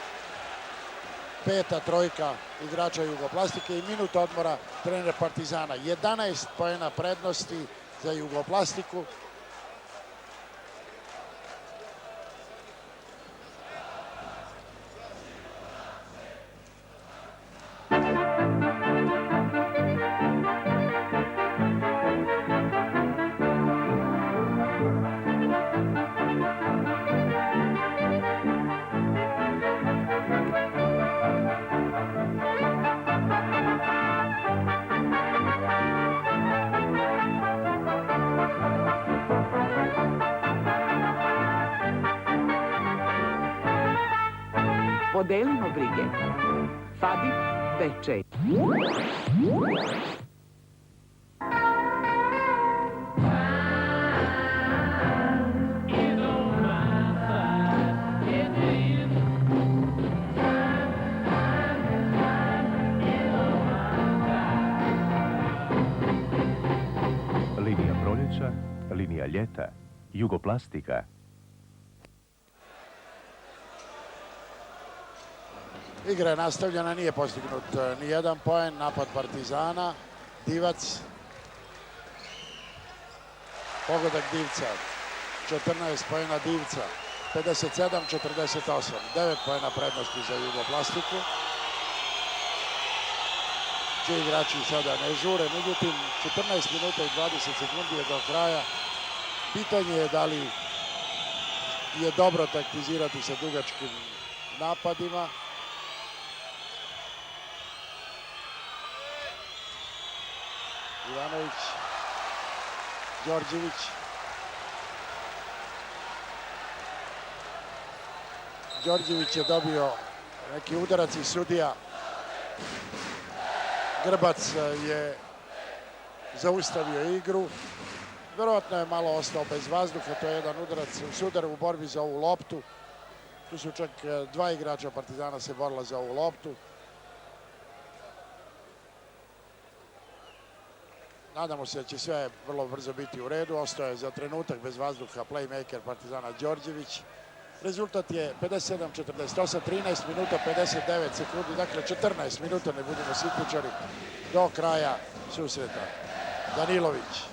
peta trojka igrača Jugoplastike i minut odmora trener Partizana. 11 poena prednosti za Jugoplastiku. Podelimo brige. Fadip Bečej. Linija proljeća, linija ljeta, Jugoplastika. Igra je nastavljena, nije postignut ni jedan poen. Napad Partizana. Divac. Pogodak Divca. 14 poena Divca. 57-48. 9 poena prednosti za Jugoplastiku. Čiji igrači sada ne žure. Međutim, 14 minuta i 20 sekundi je do kraja. Pitanje je da li je dobro taktizirati sa dugačkim napadima. Ivanović, Đorđević, Đorđević je dobio neki udarac i sudija Grbac je zaustavio igru. Verovatno je malo ostao bez vazduha, to je jedan sudar u borbi za ovu loptu. Tu su čak 2 igrača Partizana se borila za ovu loptu. Nadamo se da će sve vrlo brzo biti u redu. Ostao je za trenutak bez vazduha playmaker Partizana Đorđević. Rezultat je 57-48, 13 minuta 59 sekundi, dakle 14 minuta, ne budemo sitničari, do kraja susreta. Danilović.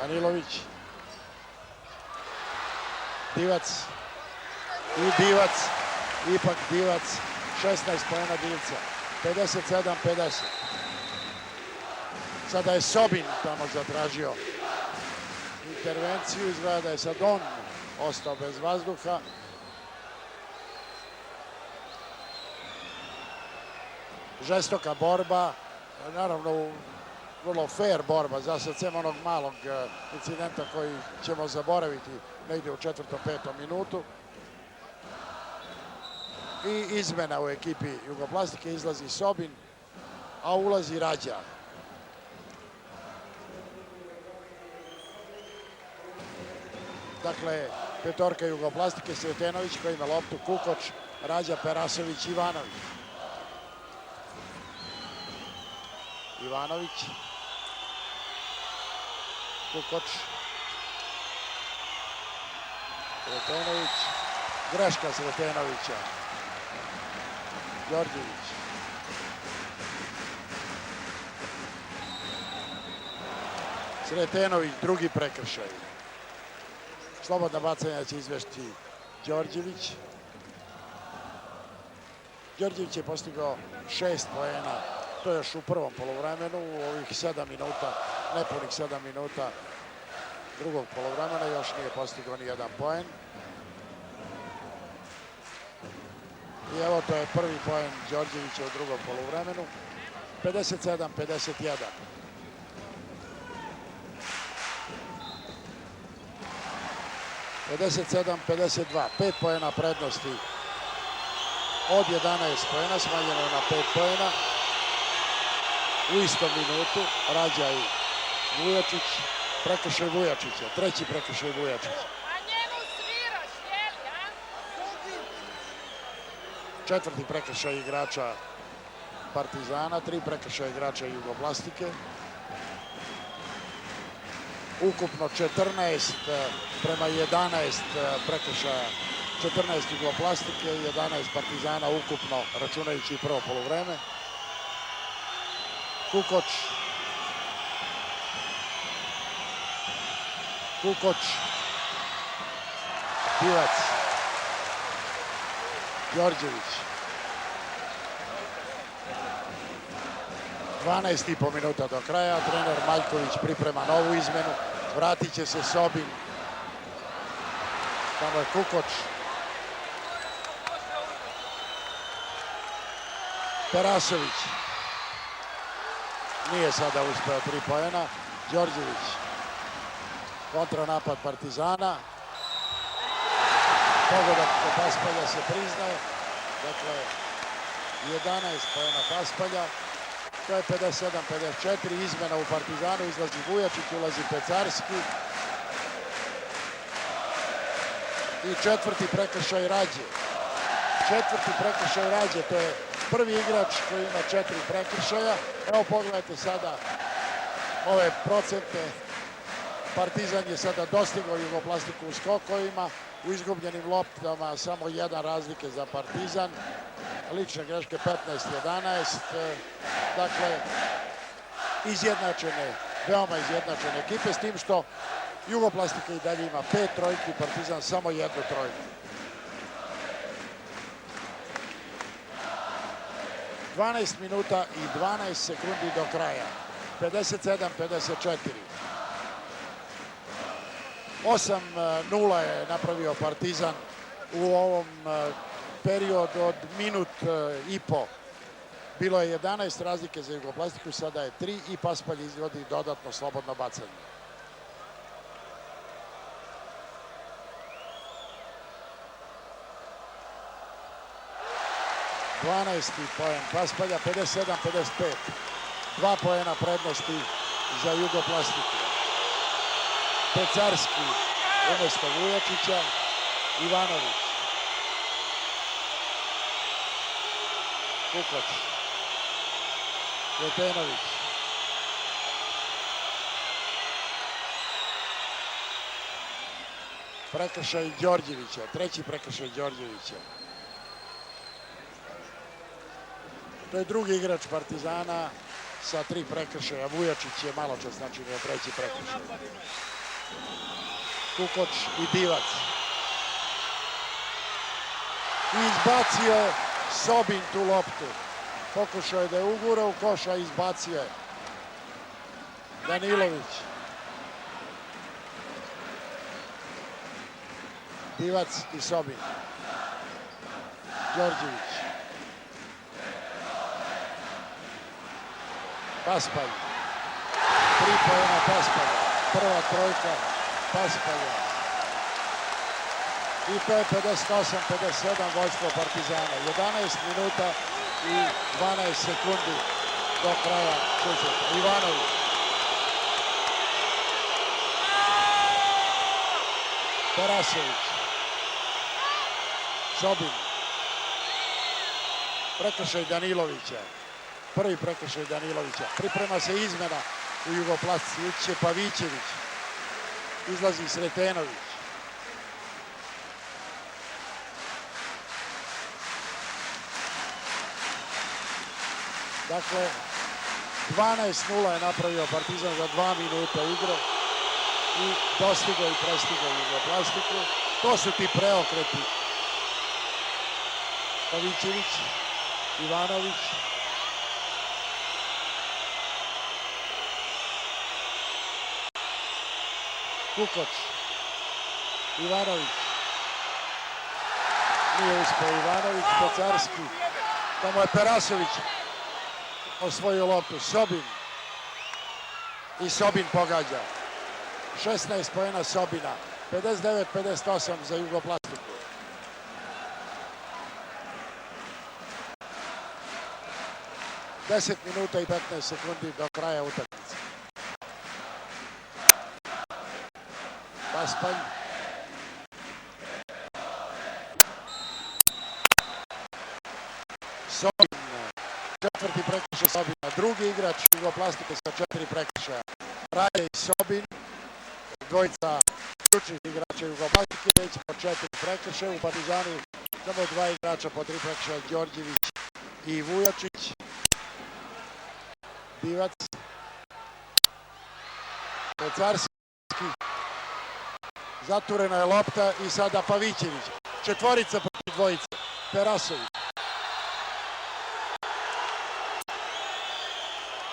Danilović. Divac. I Divac. Ipak Divac. 16 poena Divca. 57-50. Sada je Sobin tamo zatražio intervenciju. Izgleda da je sad on ostao bez vazduha. Žestoka borba. Naravno, vrlo fair borba. Za sad sem onog malog incidenta koji ćemo zaboraviti negdje u 4. 5. minutu. I izmena u ekipi Jugoplastike, izlazi Sobin, a ulazi Rađa. Dakle, petorka Jugoplastike, Sretenović koji ima loptu, Kukoč, Rađa, Perasović, Ivanović. Ivanović. Kukoč. Sretenović. Greška Sretenovića. Đorđević. Sretenović, drugi prekršaj. Slobodna bacanja će izvesti Đorđević. Đorđević je postigao 6 poena, to je još u prvom poluvremenu, u ovih 7 minuta, nepunih 7 minuta drugog poluvremena, još nije postigao ni jedan poen. I evo, to je prvi poen Đorđevića u drugom poluvremenu. 57-51. (57-52), 5 poena prednosti od 11 poena, smanjeno na 5 poena. U istom minutu Rađa i Vujačić, prekršaj Vujačića, treći prekršaj Vujačića. Četvrti prekršaj igrača Partizana, 3 prekršaja igrača Jugoplastike. Ukupno 14 prema 11 prekršaja, 14 Jugoplastike, 11 Partizana ukupno, računajući i prvo poluvreme. Kukoč, Divac, Đorđević. 12,5 minuta do kraja. Trener Maljković priprema novu izmenu. Vratit će se Sobin. Tamo je Kukoč. Terasović. Nije sada uspeo 3 poena. Đorđević. Kontranapad Partizana. Pogodak Paspalja se priznaje. Dakle, 11 poena Paspalja. To je 57-54. Izmena u Partizanu. Izlazi Vujačić, ulazi Pecarski. I četvrti prekršaj Rađe. To je prvi igrač koji ima 4 prekršaja. Evo pogledajte sada ove procente. Partizan je sada dostigao Jugoplastiku u skokovima. U izgubljenim loptama samo 1 razlike za Partizan. Lične greške 15-11. Dakle, veoma izjednačene ekipe, s tim što Jugoplastika i dalje ima 5 trojki, Partizan samo 1 trojku. 12 minuta i 12 sekundi do kraja. 57-54. 8-0 je napravio Partizan u ovom periodu od minut i po. Bilo je 11 razlike za Jugoplastiku, sada je 3 i Paspalj izvodi dodatno slobodno bacanje. Poen Paspalja, 57-55. 2 poena prednosti za Jugoplastiku. Pecarski umjesto Vujačića, Ivanović. Kukoč. Sretenović. Prekršaj Đorđevića, treći prekršaj Đorđevića. To je drugi igrač Partizana sa 3 prekršaja. Vujačić je malo čas načinio treći prekršaj. Kukoč i Divac. I izbacio Sobin tu loptu. Pokušao je da je ugura u koš, a izbacio je Danilović. Divac i Sobin. Đorđević. Paspalj. 3 poena Paspalja. Prva trojka Paspalja. I to je 58-57 vođstvo Partizana. 11 minuta i 12 sekundi do kraja susreta. Ivanović. Terasović. Sobin. Prekršaj Danilovića. Prvi prekršaj Danilovića. Priprema se izmena u Jugoplastici. Ući će Pavićević. Izlazi Sretenović. Dakle, 12:0 je napravio Partizan za 2 minuta igre i dostigao i prestigao Jugoplastiku. To su ti preokreti. Pavićević, Ivanović, Kukoč, Ivanović. Nije uspeo Ivanović, Pecarski. Tamo je Perasović osvojio loptu. Sobin. I Sobin pogađa. 16 poena Sobina. 59-58 za Jugoplastiku. Deset minuta i 15 sekundi do kraja utakmice. Paspalj. Sobin. Četvrti prekršaj Sobina. Drugi igrač Jugoplastike sa 4 prekršaja. Raje i Sobin. Dvojica ključnih igrača Jugoplastike već po 4 prekršaja. U Partizanu samo 2 igrača po 3 prekršaja. Đorđević i Vujačić. Divac. Pecarski. Zaturena je lopta i sada Pavićević. Četvorica protiv dvojice. Perasović.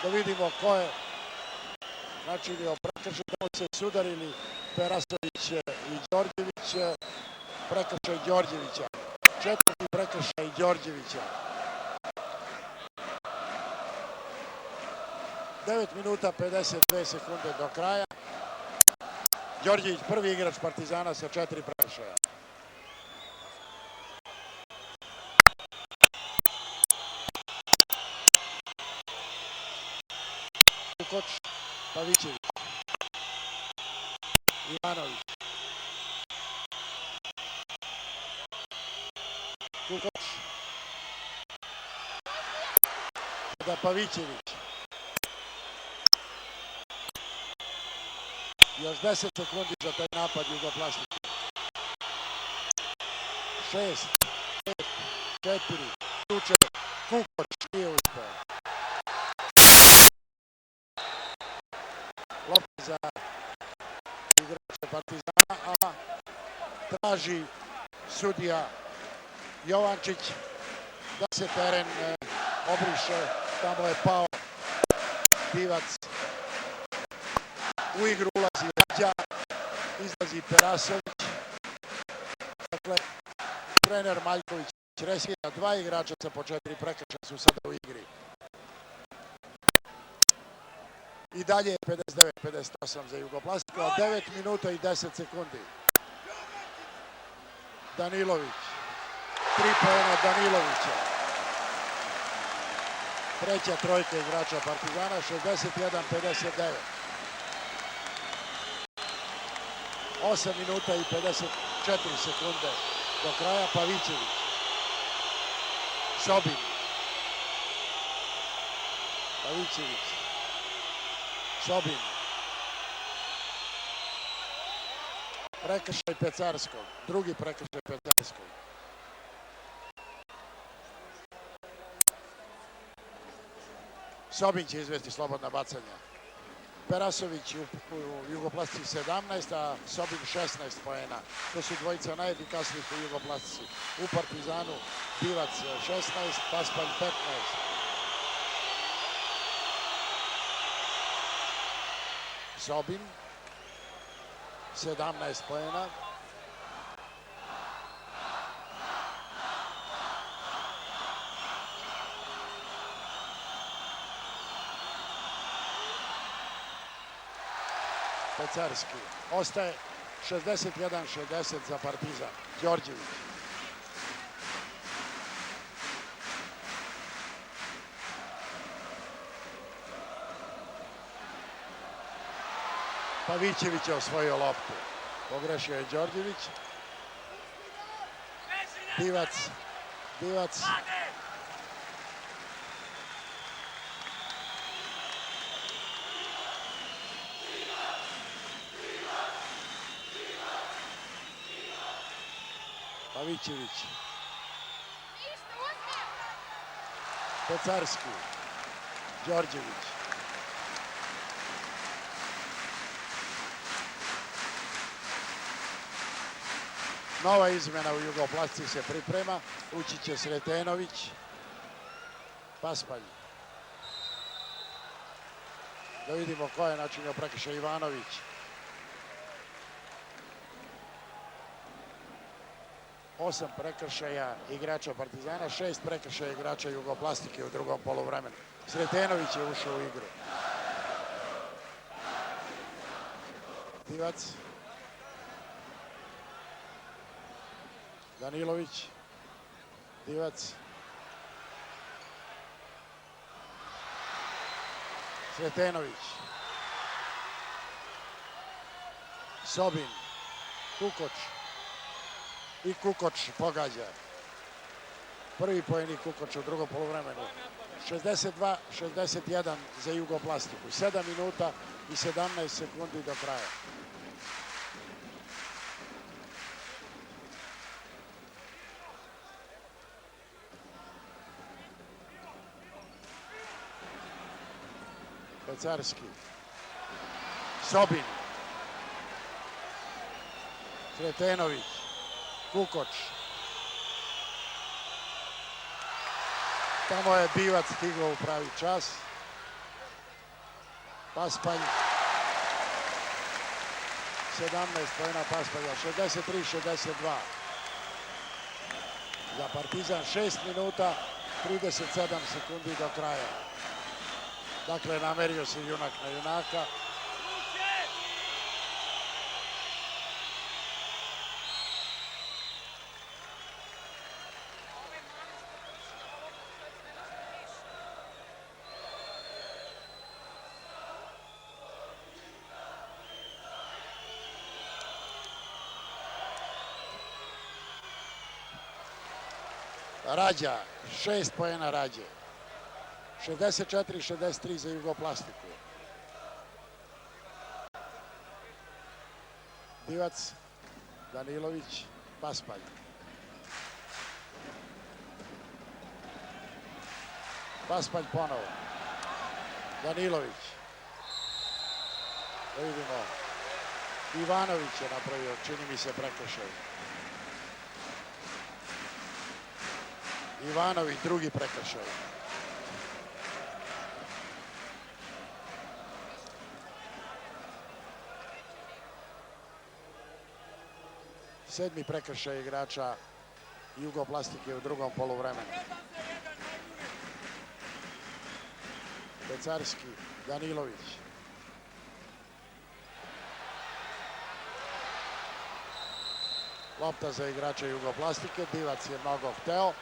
Da vidimo ko je načinio prekršaj. Tamo se sudarili Perasović i Đorđević. Prekršaj Đorđevića. Četvrti prekršaj Đorđevića. 9 minuta 52 sekunde do kraja. Đorđević prvi igrač Partizana sa 4 prekršaja. Kukoč, Pavićević, Ivanović, Kukoč, sada Pavićević. Još 10 sekundi za taj napad Jugoplastike. 6, 5, 4, Tuče, Kukoč nije uspeo. Lopta za igrače Partizana, a traži sudija Jovančić da se teren obriše. Tamo je pao Divac. U igru ulazi Leđa, izlazi Perasović. Dakle, trener Maljković reskida 2 igrača sa po 4 prekršaja su sada u igri. I dalje je 59-58 za Jugoplastiku, a 9 minuta i 10 sekundi. Danilović. 3 poena Danilovića. Treća trojka igrača Partizana, 61-59. 8 minuta i 54 sekunde do kraja. Pavićević. Sobin. Pavićević. Sobin. Prekršaj Pecarskog. Drugi prekršaj Pecarskog. Sobin će izvesti slobodna bacanja. Perasović u Jugoplastici 17, a Sobin 16 poena. To su dvojica najefikasnijih u Jugoplastici. U Partizanu Divac 16, Paspalj 15. Sobin 17 poena. Pecarski. Ostaje 61-60 za Partizan. Đorđević. Pavićević je osvojio loptu. Pogrešio je Đorđević. Divac. Pavićević. Pecarski. Đorđević. Nova izmena u Jugoplasticiji se priprema. Ući će Sretenović. Paspalj. Da vidimo ko je načinio prekršaj. Ivanović. Osam prekršaja igrača Partizana, 6 prekršaja igrača Jugoplastike u drugom poluvremenu. Sretenović je ušao u igru. Divac. Danilović. Divac. Sretenović. Sobin. Kukoč. I Kukoč pogađa. Prvi pojenik Kukoč u drugom poluvremenu. 62-61 za Jugoplastiku. 7 minuta i 17 sekundi do kraja. Pecarski. Sobin. Sretenović. Kukoč. Tamo je Bivac stigao u pravi čas. Paspalj. 17 poena Paspalja. 63-62. Za Partizan 6 minuta, 37 sekundi do kraja. Dakle, namerio se junak na junaka. Rađa, 6 poena Rađe. 64-63 za Jugoplastiku. Divac, Danilović, Paspalj. Paspalj ponovo. Danilović. Da vidimo. Ivanović je napravio, čini mi se, prekršaj. Ivanović, drugi prekršaj. Sedmi prekršaj igrača Jugoplastike u drugom poluvremenu. Pecarski, Danilović. Lopta za igrača Jugoplastike, Divac je mnogo hteo.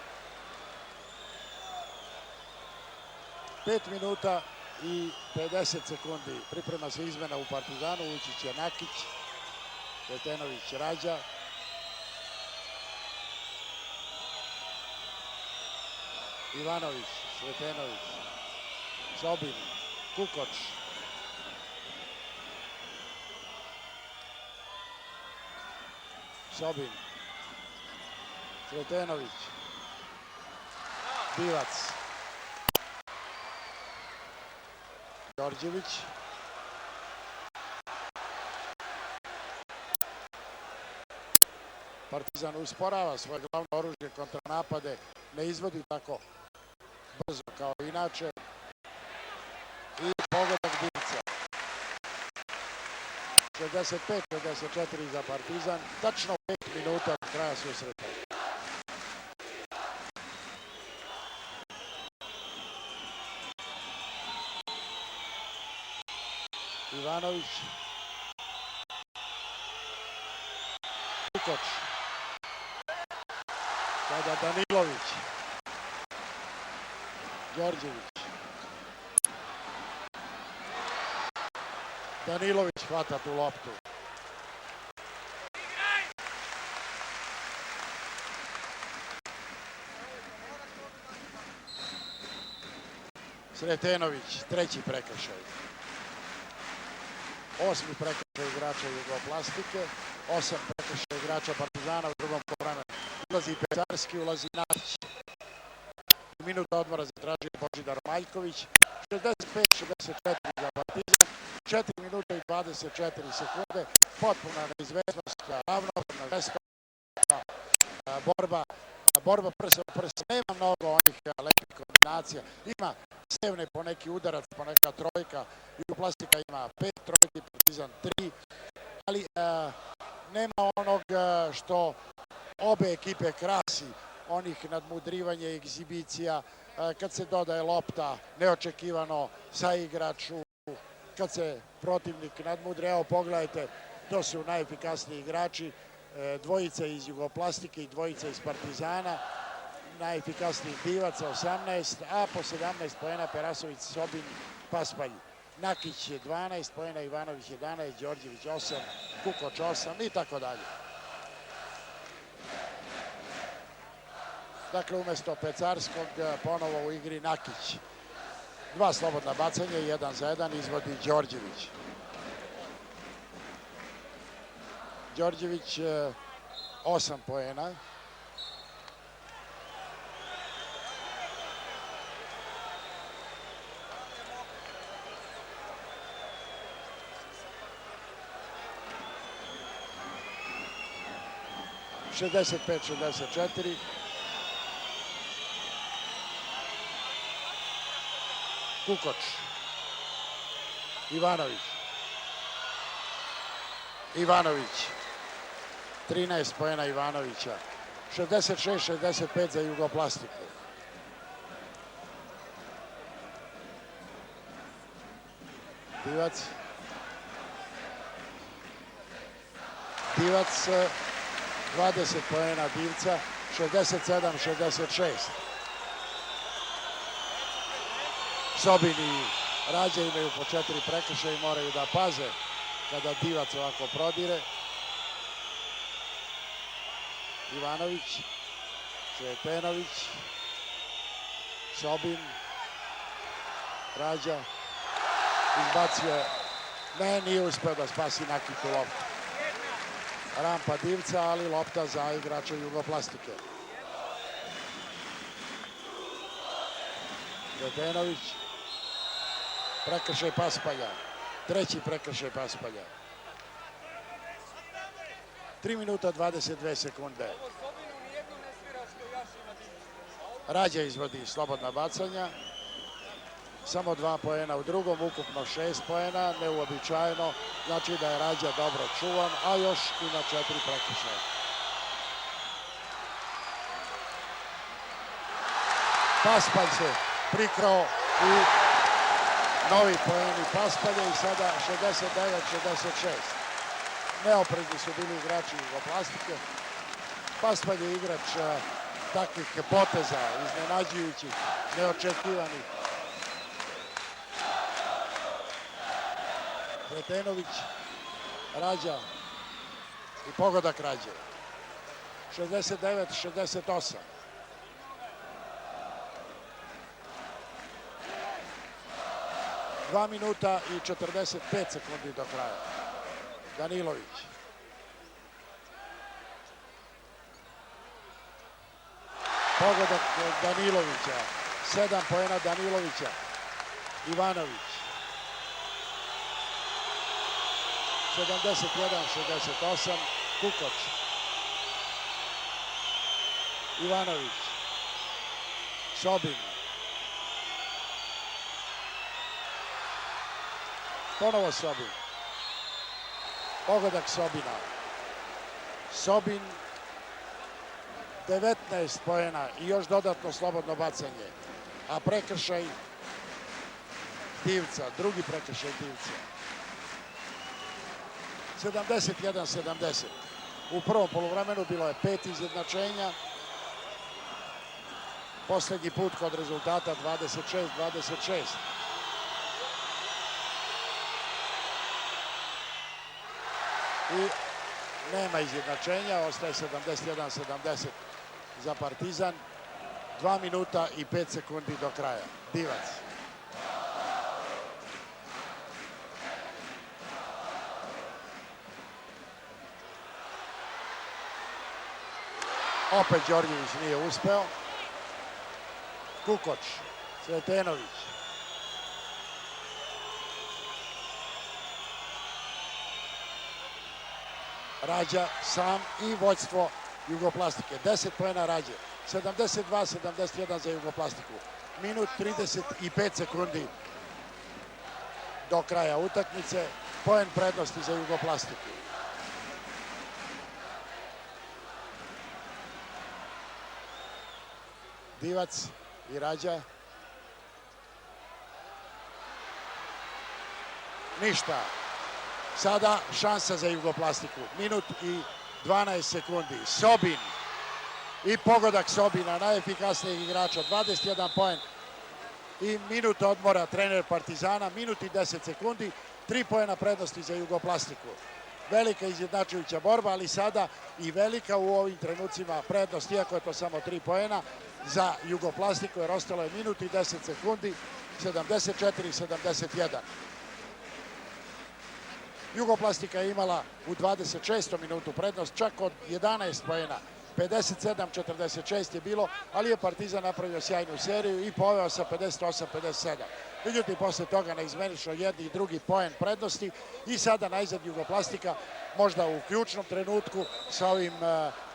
5 minuta i 50 sekundi. Priprema se izmena u Partizanu, ući će Nakić, Sretenović, Rađa. Ivanović, Sretenović, Sobin, Kukoč. Sobin, Sretenović, Divac, Đorđević, Partizan usporava svoje glavno oružje, kontranapade, ne izvodi tako brzo kao inače. I pogodak Divca. 65-64 za Partizan, tačno 5 minuta od kraja susreta. Ivanović. Kukoč. Sada Danilović. Đorđević. Danilović hvata tu loptu. Sretenović, treći prekršaj. 8. prekršaj igrača Jugoplastike, 8 prekršaj igrača Partizana u drugom poluvremenu. Ulazi Pecarski, ulazi Nakić. Minuta odmora zatražio Božidar Maljković. 65-64 za Partizan. 4 minuta i 24 sekunde. Potpuna neizvesnost, ravnopravna veska. borba prsa u prsa. Nema mnogo onih lepih kombinacija. Ima sevne po neki udarac, po neka trojka. Jugoplastika ima 5 trojki, Partizan 3. Ali nema onog što obe ekipe krasi, onih nadmudrivanja i egzibicija, kad se dodaje lopta neočekivano sa igraču, kad se protivnik nadmudri. Evo pogledajte, to su najefikasniji igrači, dvojica iz Jugoplastike i dvojica iz Partizana. Najefikasniji Divac 18, a po 17 poena Perasović, Sobin, Paspalj. Nakić 12 poena, Ivanović 11, Đorđević 8, Kukoč 8 i tako dalje. Dakle, umesto Pecarskog ponovo u igri Nakić. 2 slobodna bacanja, 1 za 1 izvodi Đorđević. Đorđević 8 poena. Šezdeset pet, 64. Kukoč. Ivanović. 13 poena Ivanovića. 66-65 za Jugoplastiku. Divac. 20 poena Divca. 67-66. Sobin i Rađa imaju po 4 prekršaja i moraju da paze kada Divac ovako prodire. Ivanović, Cvetenović, Sobin, Rađa, izbacio, nije uspeo da spasi Nakitu loptu. Rampa Divca, ali lopta za igrača Jugoplastike. Cvetenović, prekršaj Paspalja, 3. prekršaj Paspalja. 3 minuta 22 sekunde. Rađa izvodi slobodna bacanja. Samo 2 poena u drugom, ukupno 6 poena, neuobičajeno. Znači da je Rađa dobro čuvan, a još ima 4 prekršaja. Paspalj se prikrao u novi poeni Paspalja i sada 69-66. Neoprezni su bili igrači Jugoplastike. Paspalj je igrač takvih poteza, iznenađujućih, neočekivanih. Cvetenović, Rađa i pogodak Rađe. 69-68. Dva minuta i 45 sekundi do kraja. Danilović. Pogodak Danilovića. 7 poena Danilovića. Ivanović. 71-68. Kukoč. Ivanović. Sobin. Ponovo Sobin. Pogodak Sobina. Sobin 19 poena i još dodatno slobodno bacanje. A prekršaj Divca, drugi prekršaj Divca. 71-70. U prvom poluvremenu bilo je 5 izjednačenja. Poslednji put kod rezultata 26-26. I nema izjednačenja, ostaje 71-70 za Partizan. 2 minuta i 5 sekundi do kraja. Divac. Opet Đorđević nije uspeo. Kukoč, Cvetenović. Rađa sam i vođstvo Jugoplastike. 10 poena Rađe. 72-71 za Jugoplastiku. Minut 35 sekundi do kraja utakmice. Poen prednosti za Jugoplastiku. Divac i Rađa. Ništa. Sada šansa za Jugoplastiku. Minut i 12 sekundi. Sobin. I pogodak Sobina, najefikasnijeg igrača. 21 poen. I minut odmora trener Partizana. Minut i 10 sekundi. 3 poena prednosti za Jugoplastiku. Velika izjednačujuća borba, ali sada i velika u ovim trenucima prednost, iako je to samo 3 poena za Jugoplastiku, jer ostalo je minut i 10 sekundi. 74-71. Jugoplastika je imala u 26. minutu prednost čak od 11 poena. 57-46 je bilo, ali je Partizan napravio sjajnu seriju i poveo sa 58-57. Međutim, posle toga neizmenično jedni i drugi poen prednosti i sada najzad Jugoplastika, možda u ključnom trenutku sa ovim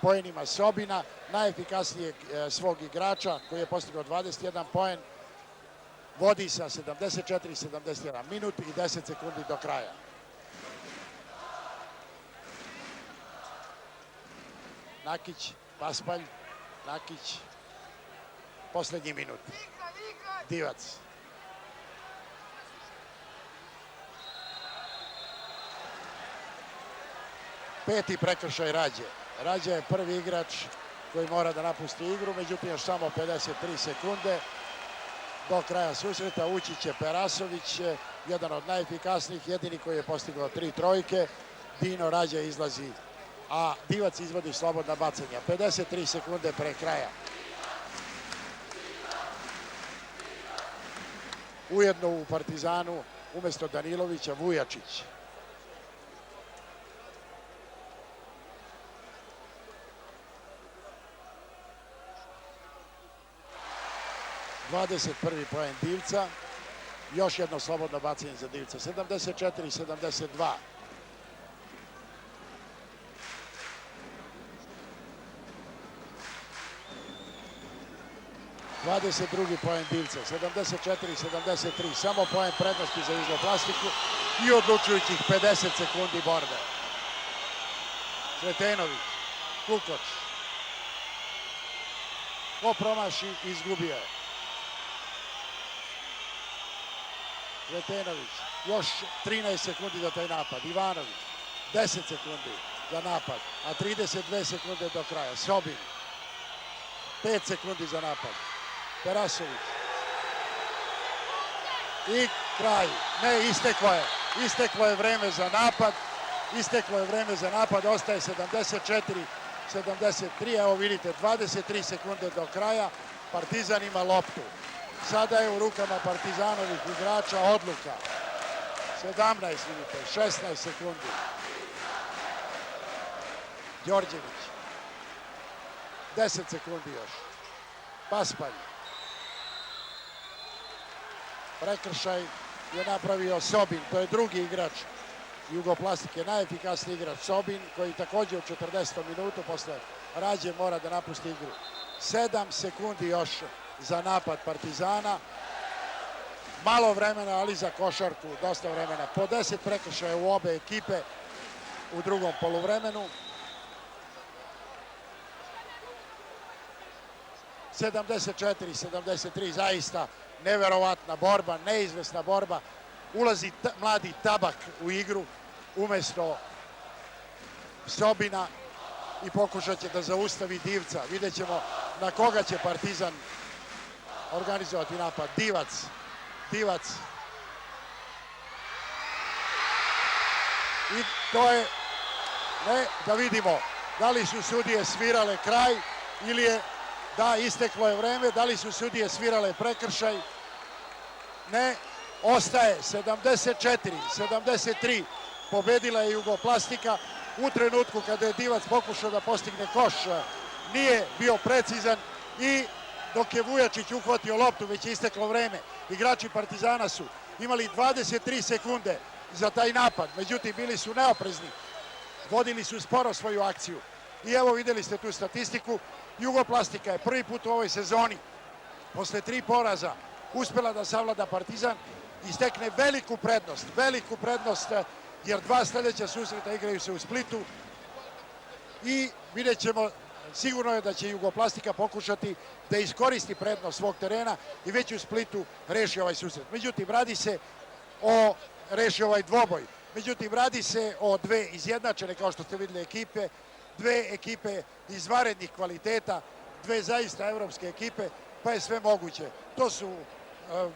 poenima Sobina, najefikasnijeg svog igrača koji je postigao 21 poen, vodi sa 74-71, minut i 10 sekundi do kraja. Nakić, Paspalj, Nakić, poslednji minut. Divac. Peti prekršaj Rađe. Rađe je prvi igrač koji mora da napusti igru, međutim još samo 53 sekunde do kraja susreta. Ući će Perasović, jedan od najefikasnijih, jedini koji je postigao 3 trojke. Dino Rađe izlazi, a Divac izvodi slobodna bacanja. 53 sekunde pre kraja. Ujedno u Partizanu umesto Danilovića Vujačić. ...21. poen Divca. Još jedno slobodno bacanje za Divca. 74-72. 22. poen Divca, 74-73, samo poen prednosti za Jugoplastiku i odlučujućih 50 sekundi borbe. Sretenović, Kukoč. Ko promaši, izgubio je. Sretenović, još 13 sekundi za taj napad. Ivanović, 10 sekundi za napad, a 32 sekunde do kraja. Sobin, 5 sekundi za napad. Perasović. I kraj. Ne, isteklo je. Isteklo je vreme za napad. Isteklo je vreme za napad. Ostaje 74-73. Evo vidite, 23 sekunde do kraja. Partizan ima loptu. Sada je u rukama Partizanovih igrača odluka. 17, vidite, 16 sekundi. Đorđević. 10 sekundi još. Paspalj. Prekršaj je napravio Sobin, to je drugi igrač Jugoplastike, najefikasniji igrač Sobin, koji takođe u 40. minutu posle Rađe mora da napusti igru. 7 sekundi još za napad Partizana. Malo vremena, ali za košarku dosta vremena. Po 10 prekršaja u obe ekipe u drugom poluvremenu. 74-73, zaista neverovatna borba, neizvesna borba. Ulazi mladi Tabak u igru umesto Sobina i pokušat će da zaustavi Divca. Vidjet ćemo na koga će Partizan organizovati napad. Divac. I to je, da vidimo da li su sudije svirale kraj ili je, da, isteklo je vreme, da li su sudije svirale prekršaj. Ne, ostaje 74-73. Pobedila je Jugoplastika u trenutku kada je Divac pokušao da postigne koš. Nije bio precizan i dok je Vujačić uhvatio loptu, već je isteklo vreme. Igrači Partizana su imali 23 sekunde za taj napad, međutim bili su neoprezni. Vodili su sporo svoju akciju I evo vidjeli ste tu statistiku, Jugoplastika je prvi put u ovoj sezoni posle 3 poraza uspjela da savlada Partizan i stekne veliku prednost jer 2 sljedeća susreta igraju se u Splitu i vidjet ćemo, sigurno je da će Jugoplastika pokušati da iskoristi prednost svog terena i već u Splitu reši ovaj susret. Međutim, reši ovaj dvoboj. Međutim, radi se o 2 izjednačene, kao što ste vidjeli, ekipe, 2 ekipe izvanrednih kvaliteta, 2 zaista evropske ekipe, pa je sve moguće.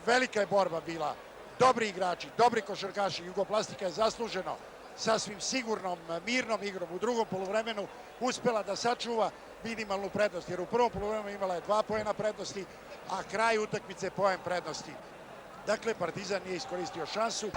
Velika je borba bila, dobri igrači, dobri košarkaši. Jugoplastika je zasluženo sasvim sigurnom, mirnom igrom u drugom poluvremenu uspjela da sačuva minimalnu prednost, jer u prvom poluvremenu imala je 2 poena prednosti, a kraj utakmice poen prednosti. Dakle, Partizan nije iskoristio šansu.